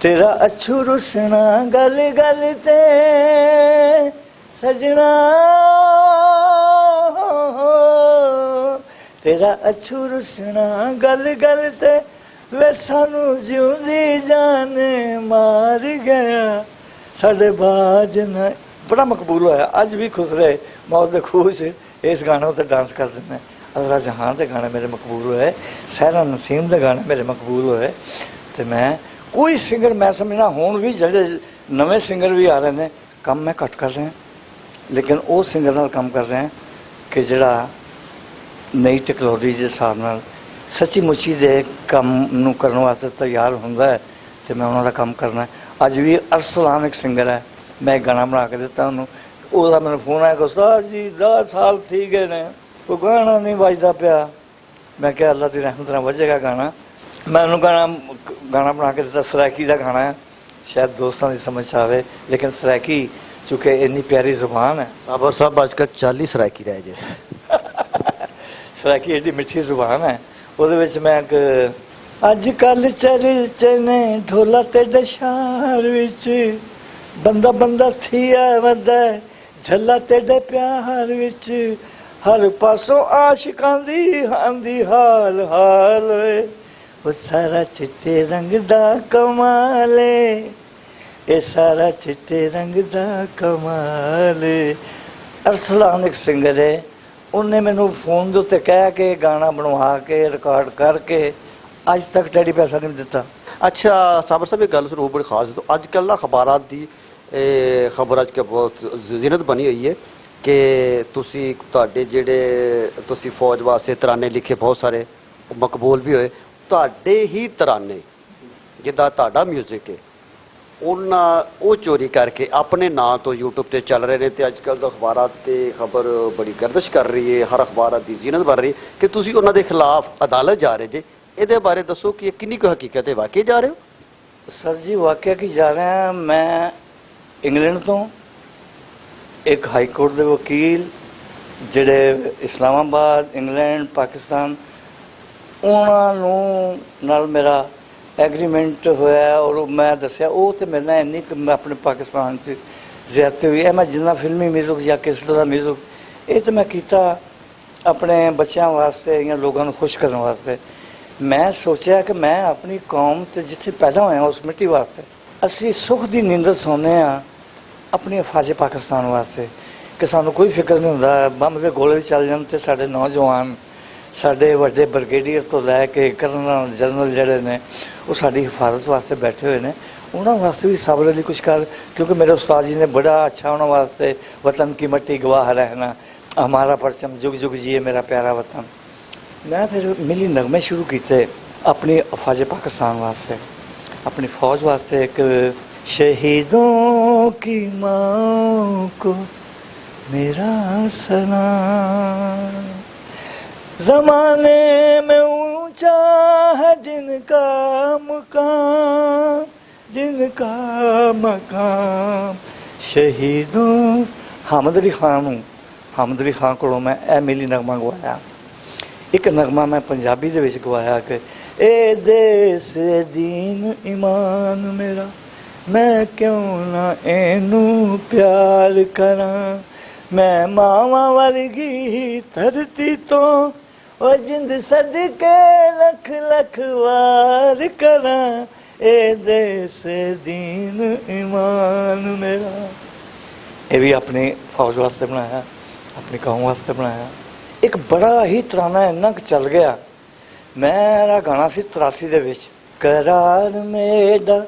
ਤੇਰਾ ਅਛੂ ਰੁਸਣਾ ਗਲ ਗਲ ਤੇ ਸਜਣਾ, ਤੇਰਾ ਅਛੂ ਰੁਸਣਾ ਗਲ ਗਲ ਤੇ ਵੇ ਸਾਨੂੰ ਜਿਉਂਦੀ ਜਾਨ ਮਾਰ ਗਿਆ, ਸਾਡੇ ਬਾਜ ਨਾ। ਬੜਾ ਮਕਬੂਲ ਹੋਇਆ, ਅੱਜ ਵੀ ਖੁਸ਼ ਰਹੇ। ਮੈਂ ਉਹਦੇ ਖੂਸ਼ ਇਸ ਗਾਣੇ ਉੱਤੇ ਡਾਂਸ ਕਰ ਦਿੰਦਾ। ਅਜ਼ਰਾ ਜਹਾਨ ਦੇ ਗਾਣੇ ਮੇਰੇ ਮਕਬੂਲ ਹੋਏ, ਸਹਿਰਾ ਨਸੀਮ ਦੇ ਗਾਣੇ ਮੇਰੇ ਮਕਬੂਲ ਹੋਏ। ਅਤੇ ਮੈਂ ਕੋਈ ਸਿੰਗਰ ਮੈਂ ਸਮਝਣਾ ਹੁਣ ਵੀ ਜਿਹੜੇ ਨਵੇਂ ਸਿੰਗਰ ਵੀ ਆ ਰਹੇ ਨੇ, ਕੰਮ ਮੈਂ ਘੱਟ ਕਰ ਰਿਹਾ ਲੇਕਿਨ ਉਹ ਸਿੰਗਰ ਨਾਲ ਕੰਮ ਕਰ ਰਿਹਾ ਕਿ ਜਿਹੜਾ ਨਈ ਟੈਕਨੋਲੋਜੀ ਦੇ ਹਿਸਾਬ ਨਾਲ ਸੱਚੀ ਮੁੱਚੀ ਦੇ ਕੰਮ ਨੂੰ ਕਰਨ ਵਾਸਤੇ ਤਿਆਰ ਹੁੰਦਾ ਹੈ ਅਤੇ ਮੈਂ ਉਹਨਾਂ ਦਾ ਕੰਮ ਕਰਨਾ। ਅੱਜ ਵੀ ਅਰਸਲਾਨ ਇੱਕ ਸਿੰਗਰ ਹੈ, ਮੈਂ ਇੱਕ ਗਾਣਾ ਬਣਾ ਕੇ ਦਿੱਤਾ ਉਹਨੂੰ, ਉਹਦਾ ਮੈਨੂੰ ਫੋਨ ਆਇਆ ਕਿ ਉਸਤਾਦ ਜੀ 10 ਸਾਲ ਥੀ ਗਏ ਨੇ, ਉਹ ਗਾਣਾ ਨਹੀਂ ਵੱਜਦਾ ਪਿਆ। ਮੈਂ ਕਿਹਾ ਅੱਲਾ ਦੀ ਰਹਿਮਤ ਨਾਲ ਵੱਜੇਗਾ ਗਾਣਾ। ਮੈਂ ਉਹਨੂੰ ਗਾਣਾ ਬਣਾ ਕੇ ਦਿੱਤਾ, ਸਰਾਇਕੀ ਦਾ ਗਾਣਾ ਹੈ, ਸ਼ਾਇਦ ਦੋਸਤਾਂ ਦੀ ਸਮਝ ਆਵੇ ਲੇਕਿਨ ਸਰਾਇਕੀ ਚੂँकि ਇੰਨੀ ਪਿਆਰੀ ਜ਼ੁਬਾਨ ਹੈ। ਸਾਬਰ ਸਾਹਿਬ ਅੱਜ ਕੱਲ੍ਹ 40 ਸਰਾਇਕੀ ਰਹਿ ਜੇ। ਸਰਾਇਕੀ ਐਡੀ ਮਿੱਠੀ ਜ਼ੁਬਾਨ ਹੈ। ਉਹਦੇ ਵਿੱਚ ਮੈਂ ਇੱਕ ਅੱਜ ਕੱਲ੍ਹ ਚਰਚੇ ਨੇ ਢੋਲਾ ਤੇ ਡਸ਼ਾਰ ਵਿੱਚ, ਬੰਦਾ ਬੰਦਾ ਥੀਆ ਵੱਧਾ ਝੱਲਾ ਤੇਡੇ ਪਿਆਰ ਵਿੱਚ, ਹਰ ਪਾਸੋਂ ਆਸ਼ਿਕਾਂ ਦੀ ਆਂਦੀ ਹਾਲ ਹਾਲ ਓਏ, ਉਹ ਸਾਰਾ ਚਿੱਟੇ ਰੰਗ ਦਾ ਕਮਾਲ ਏ, ਇਹ ਸਾਰਾ ਚਿੱਟੇ ਰੰਗ ਦਾ ਕਮਾਲ ਏ। ਅਰਸਲਾਨ ਇੱਕ ਸਿੰਗਰ ਹੈ, ਉਹਨੇ ਮੈਨੂੰ ਫੋਨ ਦੇ ਉੱਤੇ ਕਹਿ ਕੇ ਗਾਣਾ ਬਣਵਾ ਕੇ ਰਿਕਾਰਡ ਕਰਕੇ ਅੱਜ ਤੱਕ ਟੈਡੀ ਪੈਸਾ ਨਹੀਂ ਦਿੱਤਾ। ਅੱਛਾ ਸਾਬਰ ਸਾਹਿਬ, ਇੱਕ ਗੱਲ ਸੁਣੋ ਬੜੀ ਖਾਸ ਤੋਂ, ਅੱਜ ਕੱਲ੍ਹ ਨਾ ਅਖਬਾਰਾਂ ਦੀ ਖਬਰ ਅੱਜ ਕੱਲ੍ਹ ਬਹੁਤ ਜ਼ੀਨਤ ਬਣੀ ਹੋਈ ਹੈ ਕਿ ਤੁਹਾਡੇ ਜਿਹੜੇ ਤੁਸੀਂ ਫੌਜ ਵਾਸਤੇ ਤਰਾਨੇ ਲਿਖੇ ਬਹੁਤ ਸਾਰੇ ਮਕਬੂਲ ਵੀ ਹੋਏ, ਤੁਹਾਡੇ ਹੀ ਤਰਾਨੇ ਜਿੱਦਾਂ ਤੁਹਾਡਾ ਮਿਊਜ਼ਿਕ ਹੈ ਉਹ ਚੋਰੀ ਕਰਕੇ ਆਪਣੇ ਨਾਂ ਤੋਂ YouTube ਤੇ ਚੱਲ ਰਹੇ ਨੇ ਅਤੇ ਅੱਜ ਕੱਲ੍ਹ ਅਖਬਾਰਾਂ 'ਤੇ ਖਬਰ ਬੜੀ ਗਰਦਿਸ਼ ਕਰ ਰਹੀ ਹੈ, ਹਰ ਅਖਬਾਰਾਂ ਦੀ ਜ਼ੀਨਤ ਬਣ ਰਹੀ ਕਿ ਤੁਸੀਂ ਉਹਨਾਂ ਦੇ ਖਿਲਾਫ ਅਦਾਲਤ ਜਾ ਰਹੇ ਜੇ। ਇਹਦੇ ਬਾਰੇ ਦੱਸੋ ਕਿ ਇਹ ਕਿੰਨੀ ਕੁ ਹਕੀਕਤ ਹੈ, ਵਾਕਈ ਜਾ ਰਹੇ ਹੋ? ਸਰ ਜੀ ਵਾਕਿਆ ਕੀ ਜਾ ਰਿਹਾ। ਮੈਂ ਇੰਗਲੈਂਡ ਤੋਂ ਇੱਕ ਹਾਈ ਕੋਰਟ ਦੇ ਵਕੀਲ ਜਿਹੜੇ ਇਸਲਾਮਾਬਾਦ, ਇੰਗਲੈਂਡ, ਪਾਕਿਸਤਾਨ, ਉਹਨਾਂ ਨੂੰ ਨਾਲ ਮੇਰਾ ਐਗਰੀਮੈਂਟ ਹੋਇਆ ਔਰ ਮੈਂ ਦੱਸਿਆ ਉਹ ਤਾਂ ਮੇਰੇ ਨਾਲ ਇੰਨੀ ਮੈਂ ਆਪਣੇ ਪਾਕਿਸਤਾਨ 'ਚ ਜ਼ਿਆਦਤੀ ਹੋਈ ਹੈ। ਮੈਂ ਜਿੰਨਾ ਫਿਲਮੀ ਮਿਊਜ਼ਿਕ ਜਾਂ ਕਿਸਟ ਦਾ ਮਿਊਜ਼ਿਕ ਇਹ ਤਾਂ ਮੈਂ ਕੀਤਾ ਆਪਣੇ ਬੱਚਿਆਂ ਵਾਸਤੇ ਜਾਂ ਲੋਕਾਂ ਨੂੰ ਖੁਸ਼ ਕਰਨ ਵਾਸਤੇ। ਮੈਂ ਸੋਚਿਆ ਕਿ ਮੈਂ ਆਪਣੀ ਕੌਮ ਤੇ ਜਿੱਥੇ ਪੈਦਾ ਹੋਇਆ ਉਸ ਮਿੱਟੀ ਵਾਸਤੇ ਅਸੀਂ ਸੁੱਖ ਦੀ ਨੀਂਦਰ ਸੌਂਦੇ ਹਾਂ ਆਪਣੀ ਫੌਜ ਪਾਕਿਸਤਾਨ ਵਾਸਤੇ ਕਿ ਸਾਨੂੰ ਕੋਈ ਫਿਕਰ ਨਹੀਂ ਹੁੰਦਾ ਬੰਬ ਦੇ ਗੋਲੇ ਚੱਲ ਜਾਣ ਤੇ ਸਾਡੇ ਨੌਜਵਾਨ ਸਾਡੇ ਵੱਡੇ ਬ੍ਰਿਗੇਡੀਅਰ ਤੋਂ ਲੈ ਕੇ ਕਰਨਲ ਜਨਰਲ ਜਿਹੜੇ ਨੇ ਉਹ ਸਾਡੀ ਹਿਫਾਜ਼ਤ ਵਾਸਤੇ ਬੈਠੇ ਹੋਏ ਨੇ। ਉਹਨਾਂ ਵਾਸਤੇ ਵੀ ਸਬਰ ਲਈ ਕੁਛ ਕਰ, ਕਿਉਂਕਿ ਮੇਰੇ ਉਸਤਾਦ ਜੀ ਨੇ ਬੜਾ ਅੱਛਾ ਉਹਨਾਂ ਵਾਸਤੇ ਵਤਨ ਕੀ ਮਿੱਟੀ ਗਵਾਹ ਰਹਿਣਾ ਹਮਾਰਾ ਪਰਚਮ ਜੁਗ ਜੁਗ ਜੀਏ ਮੇਰਾ ਪਿਆਰਾ ਵਤਨ। ਮੈਂ ਫਿਰ ਮਿਲੀ ਨਗਮੇ ਸ਼ੁਰੂ ਕੀਤੇ ਆਪਣੀ ਫੌਜ ਪਾਕਿस्तान वास्ते, अपनी फ़ौज वास्ते। एक शहीदों की माँ को मेरा सलाम, ज़माने में ऊंचा है जिनका मुकाम, जिनका मकाम। शहीदों हामिद अली खान को मैं ए मिली नगमा गवाया। एक नगमा मैं पंजाबी दे विच गवाया कि ए देस दीन ईमान मेरा, मैं क्यों ना एनू प्यार करा। मैं मावां वर्गी धरती तो ओ जिंद सदके लख लख वार करा ए देस दीन ईमान मेरा। ये भी अपनी फौज वास्ते बनाया, अपनी कौम वास्ते बनाया। एक बड़ा ही तराना इन्ना क चल गया। मेरा गाना सी 83 दे विच, करार मेरा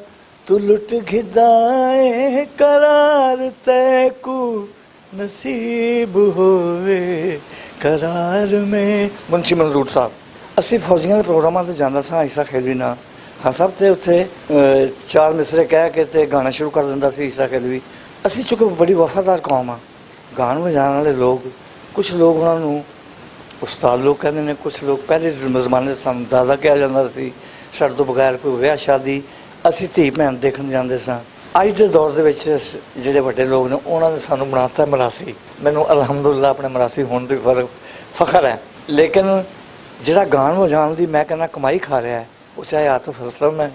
तू लुट खिदाए करार तैकू नसीब होवे करार में। मुंशी मनरूट साहब, असी फौजियों के प्रोग्रामां ते जांदा सां ईसा खैलवी नाल। हाँ साहब ते उत्थे 4 मिसरे कह के ते गाना शुरू कर दिंदा सी ईसा खैलवी। असी चूंकि बड़ी वफादार कौम आ, गान बजाने वाले लोग, कुछ लोग उन्होंने उस्ताद लोग कहते हैं, कुछ लोग पहले जमाने सानू दादा कहा जाता सी। साडे तो बगैर कोई विआह शादी असी धी भैन देखण जांदे सां। अज के दौर दे विच जिहड़े वड्डे लोग ने उन्होंने सानू बनाता मरासी। मैनू अलहमदुलिल्लाह अपने मरासी होने की फखर है। लेकिन जिहड़ा गान बजाने की मैं कहना कमाई खा रहा है, वो चाहे आतिफ असलम है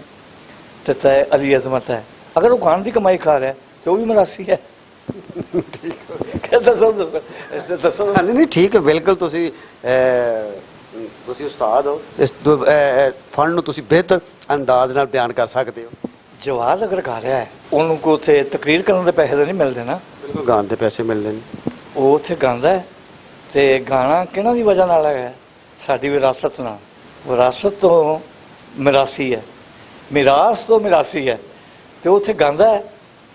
तो चाहे अली अजमत है। अगर वो गान की कमाई खा रहा है तो वो भी मरासी है। दसो दसो दसो। नहीं ठीक है, बिल्कुल तुसी उस्ताद हो, इस फन नूं तुसी बेहतर अंदाज नाल बयान कर सकते हो। जवाब अगर गा रहा है उनको उत्थे तकरीर करने के पैसे तो नहीं मिलते ना। बिल्कुल गान के पैसे मिलते हैं। वो उत्थे गांदा है तो गाना किहਨਾਂ दी वजह नाल है? साडी विरासत नाल। विरासत तो मिरासी है, मिरास तो मिरासी है। तो उत्थे गांदा है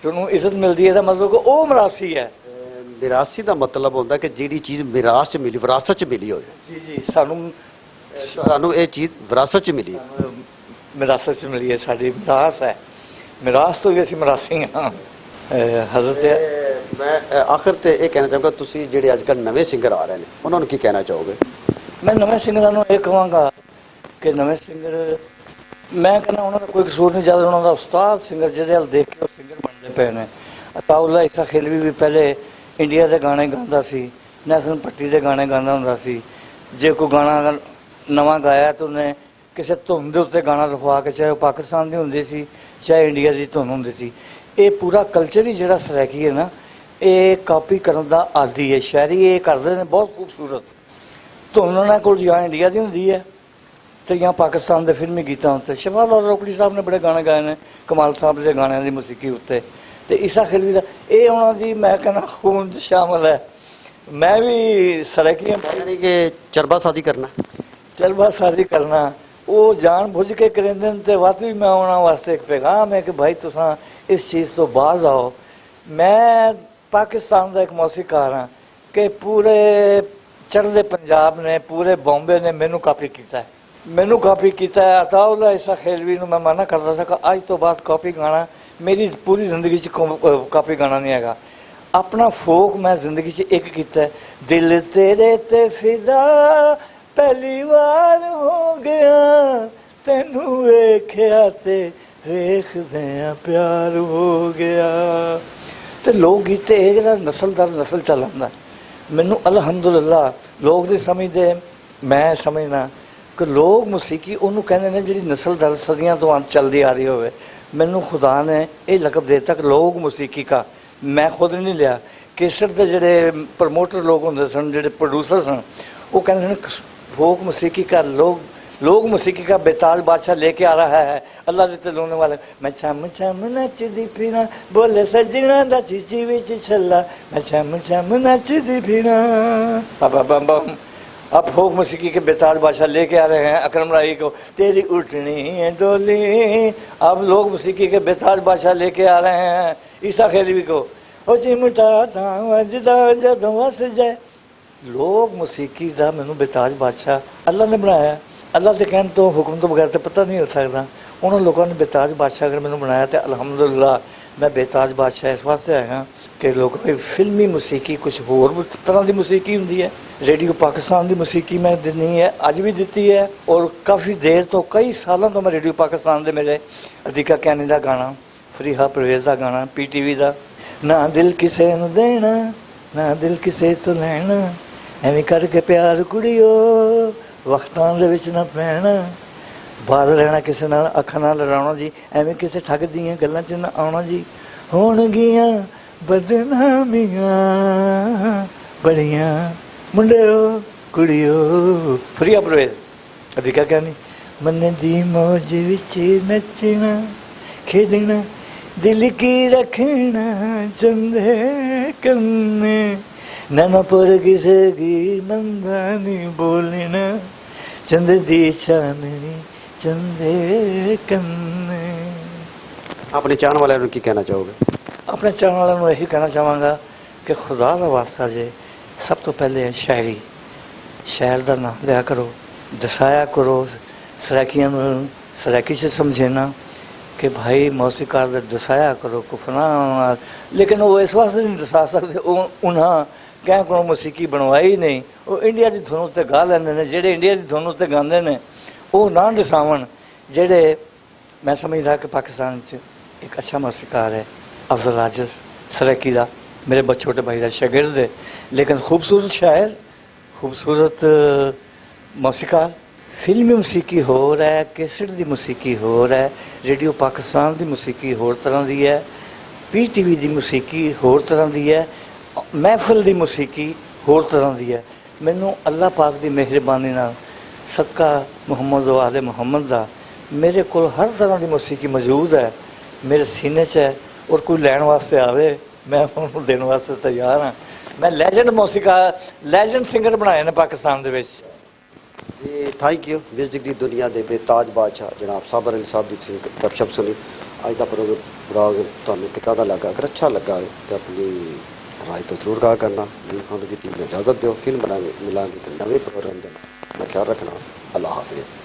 तो उन्होंने इज्जत मिलती है, मतलब कि वो मरासी है। विरासी का मतलब होता है कि जिहड़ी चीज़ विरासत च मिली, विरासत च मिली हो। जी जी, सानू ये चीज़ विरासत च मिली, विरासत च मिली है, साडी विरास है। मिरास तो भी असीं मरासी हाँ। हजरत मैं आखिर ते ये कहना चाहूँगा, तुसी जिहड़े अजकल नवे सिंगर आ रहे हैं उन्होंने की कहना चाहोगे? मैं नवे सिंगरां नूं ये कहांगा कि नवे सिंगर, मैं कहना उन्होंने कोई कसूर नहीं, ज़्यादा उन्होंने उस्ताद सिंगर जिहदे हल देख के सिंगर बनते पे ने। अताउल्ला ईसा खिलवी भी पहले इंडिया के गाने गाता सी, नैशनल पट्टी के गाने गाता हुंदा सी। जे कोई गाना नवा गाया तो उन्हें किसी धुन के उत्ते गाना लिखवा के, चाहे पाकिस्तान की होंदी सी चाहे इंडिया की धुन होंदी सी। ये पूरा कल्चर ही जिहड़ा सरैकी है ना, ये कापी करने का आदि है। शायरी ये करते हैं बहुत खूबसूरत धुन, उन्होंने कोल या इंडिया की होंदी है तो या पाकिस्तान के फिल्मी गीतों उत्ते। शफाल और रोकड़ी साहब ने बड़े गाने गाए हैं कमाल साहब के गाणिਆਂ की मौसीकी उत्ते। तो ईसा खिलवी का ये उन्होंने मैं कहना खून शामिल है। मैं भी सरैकी यानी कि चरबासाजी करना, चरबासाजी करना वो जान बुझ के करेंदे ते वत भी मैं उन्होंने वास्ते एक पैगाम है कि भाई तुसां इस चीज़ तो बाज आओ। मैं पाकिस्तान का एक मौसीकार हाँ कि पूरे चढ़ते पंजाब ने, पूरे बॉम्बे ने मैनू कापी किया है, मैनू कापी किया है। अताउल्ला ईसा खिलवी नूं मैं मना करता था कि अज तो बाद कॉपी गाना मेरी पूरी जिंदगी कापी गाना नहीं है। अपना फोक मैं जिंदगी एक किया है। दिल तेरे ते फिदा पहली बार हो गया, तेनू वेख्या ते वेखदियां प्यार हो गया। तो लोक गीत नस्ल दर नस्ल चल रहा। मैनू अलहमदुलिल्लाह लोग नहीं समझते, मैं समझना कि लोग मौसीकी उन्होंने कहते हैं जी नस्ल दर सदियों तो चलती आ रही हो। मैनू खुदा ने यह लकब देता कि लोग मौसीकी का, मैं खुद नहीं लिया। केसर के जोड़े प्रमोटर लोग होंगे सन, जोड़े प्रोड्यूसर सन, वो कहते हैं फोक मौसीकी का लोग मौसीकी का बेताज बादशाह लेके आ रहा है। अल्लाह देते लोने वाले मैं छम छम नचदी फिरा, बोले सजना दा चीची विच छल्ला, मैं छम छम नचदी फिरा बाबा बम बम। अब फोक मौसीकी के बेताज बादशाह लेके आ रहे हैं अकरम राही को, तेरी उठनी है डोली। अब लोग मौसीकी के बेताज बादशाह लेके आ रहे हैं ईसा खिलवी को, ओ चिमटा वजदा जदों वस जाए। लोग मौसीकी का मैनू बेताज बादशाह अल्लाह ने बनाया। अल्लाह के कहने तो हुक्म तो बगैर तो पता नहीं हो सकता। उन्होंने लोगों ने बेताज बादशाह अगर मैंने बनाया तो अलहमदुलिल्लाह मैं बेताज बादशाह इस वास्ते आया कि लोगों की फिल्मी मौसीकी कुछ होर तरह की मौसीकी होंदी है। रेडियो पाकिस्तान की मौसीकी मैं दिनी है, अज भी दी है, और काफ़ी देर तो कई सालों तो मैं रेडियो पाकिस्तान के मेरे अदिका कैनी का गाना, फरीहा परवेज़ का गाना, PTV का ना दिल किसे नूं देना ना दिल किसे तो लैना, एवें करके प्यार कुड़ियो वक्तां दे विच ना पैना, बाद रहना किसे नाल अखां नाल लड़ाउणा जी, एवें किसे ठग दियां गल्लां च ना आउणा जी। होणगियां बदनामियां बड़ियां मुंडिओ ਕੁੜੀਓ ਫਰੀਆ ਪ੍ਰਵੇਸ਼ ਅਧਿਕਾ ਕਹਿਣੀ ਮਨ ਦੀ ਮੌਜ ਵਿੱਚ ਨੱਚਣਾ ਖੇਡਣਾ ਦਿਲ ਕੀ ਰੱਖਣਾ ਚੰਦੇ ਕੰਨੇ ਨਾ ਪਰ ਕਿਸੇ ਕੀ ਮੰਦਾ ਨਹੀਂ ਬੋਲਣਾ ਚੰਦ ਦੀ ਚਾਨਣੀ ਚੰਦੇ ਕੰਨੇ। ਆਪਣੇ ਚਾਹਣ ਵਾਲਿਆਂ ਨੂੰ ਕੀ ਕਹਿਣਾ ਚਾਹੋਗੇ? ਆਪਣੇ ਚਾਹਣ ਵਾਲਿਆਂ ਨੂੰ ਇਹੀ ਕਹਿਣਾ ਚਾਹਾਂਗਾ ਕਿ ਖੁਦਾ ਦਾ ਵਾਸਤਾ ਜੇ ਸਭ ਤੋਂ ਪਹਿਲੇ ਹੈ ਸ਼ਾਇਰੀ। ਸ਼ਾਇਰ ਦਾ ਨਾਮ ਲਿਆ ਕਰੋ, ਦਸਾਇਆ ਕਰੋ ਸਰੈਕੀਆਂ ਨੂੰ, ਸਰੈਕੀ 'ਚ ਸਮਝेना कि भाई मौसीकार दे दसाया करो कुफना, लेकिन वो इस वास्ते नहीं दसा सकते उन्हें क्या को मौसीकी बनवाई नहीं। वो इंडिया की धुन उत्ते गा लेंदे ने, जेड़े इंडिया की धुन उत्ते गांदे ने वो ना दसावन। जेड़े मैं समझदा कि पाकिस्तान च एक अच्छा मौसीकार है अफजल राजिस सरैकी दा, मेरे छोटे भाई का शागिर्द है, लेकिन खूबसूरत शायर, खूबसूरत मौसीकार। फिल्मी मौसीकी होर है, कैसेट की मौसीकी होर है, रेडियो पाकिस्तान की मौसीकी होर तरह की है, PTV की मौसीकी होर तरह की है, महफिल की मौसीकी होर तरह की है। मैनू अल्लाह पाक की मेहरबानी नाल सदका मुहम्मद वाले मुहम्मद का मेरे को हर तरह की मौसीकी मौजूद है, मेरे सीने च है। और कोई लैन वास्ते आवे मैं उन्होंने देने वास्ते तैयार हाँ। मैं लैजेंड मौसीकार, लैजेंड सिंगर बनाए ने पाकिस्तान दे विच। जी थैंक यू। म्यूजिक की दुनिया के बेताज बादशाह जनाब साबर अली साहब की गपशप सुनी। अज का प्रोग्राम तुम्हें कितना लगा? अगर अच्छा लगा तो अपनी राय तो जरूर कहा करना। न्यूज़ की टीम में इजाज़त दो, फिल्म बनाएंगे मिलांगे नवे प्रोग्राम देना। मैं ख्याल रखना। अल्लाह हाफिज़।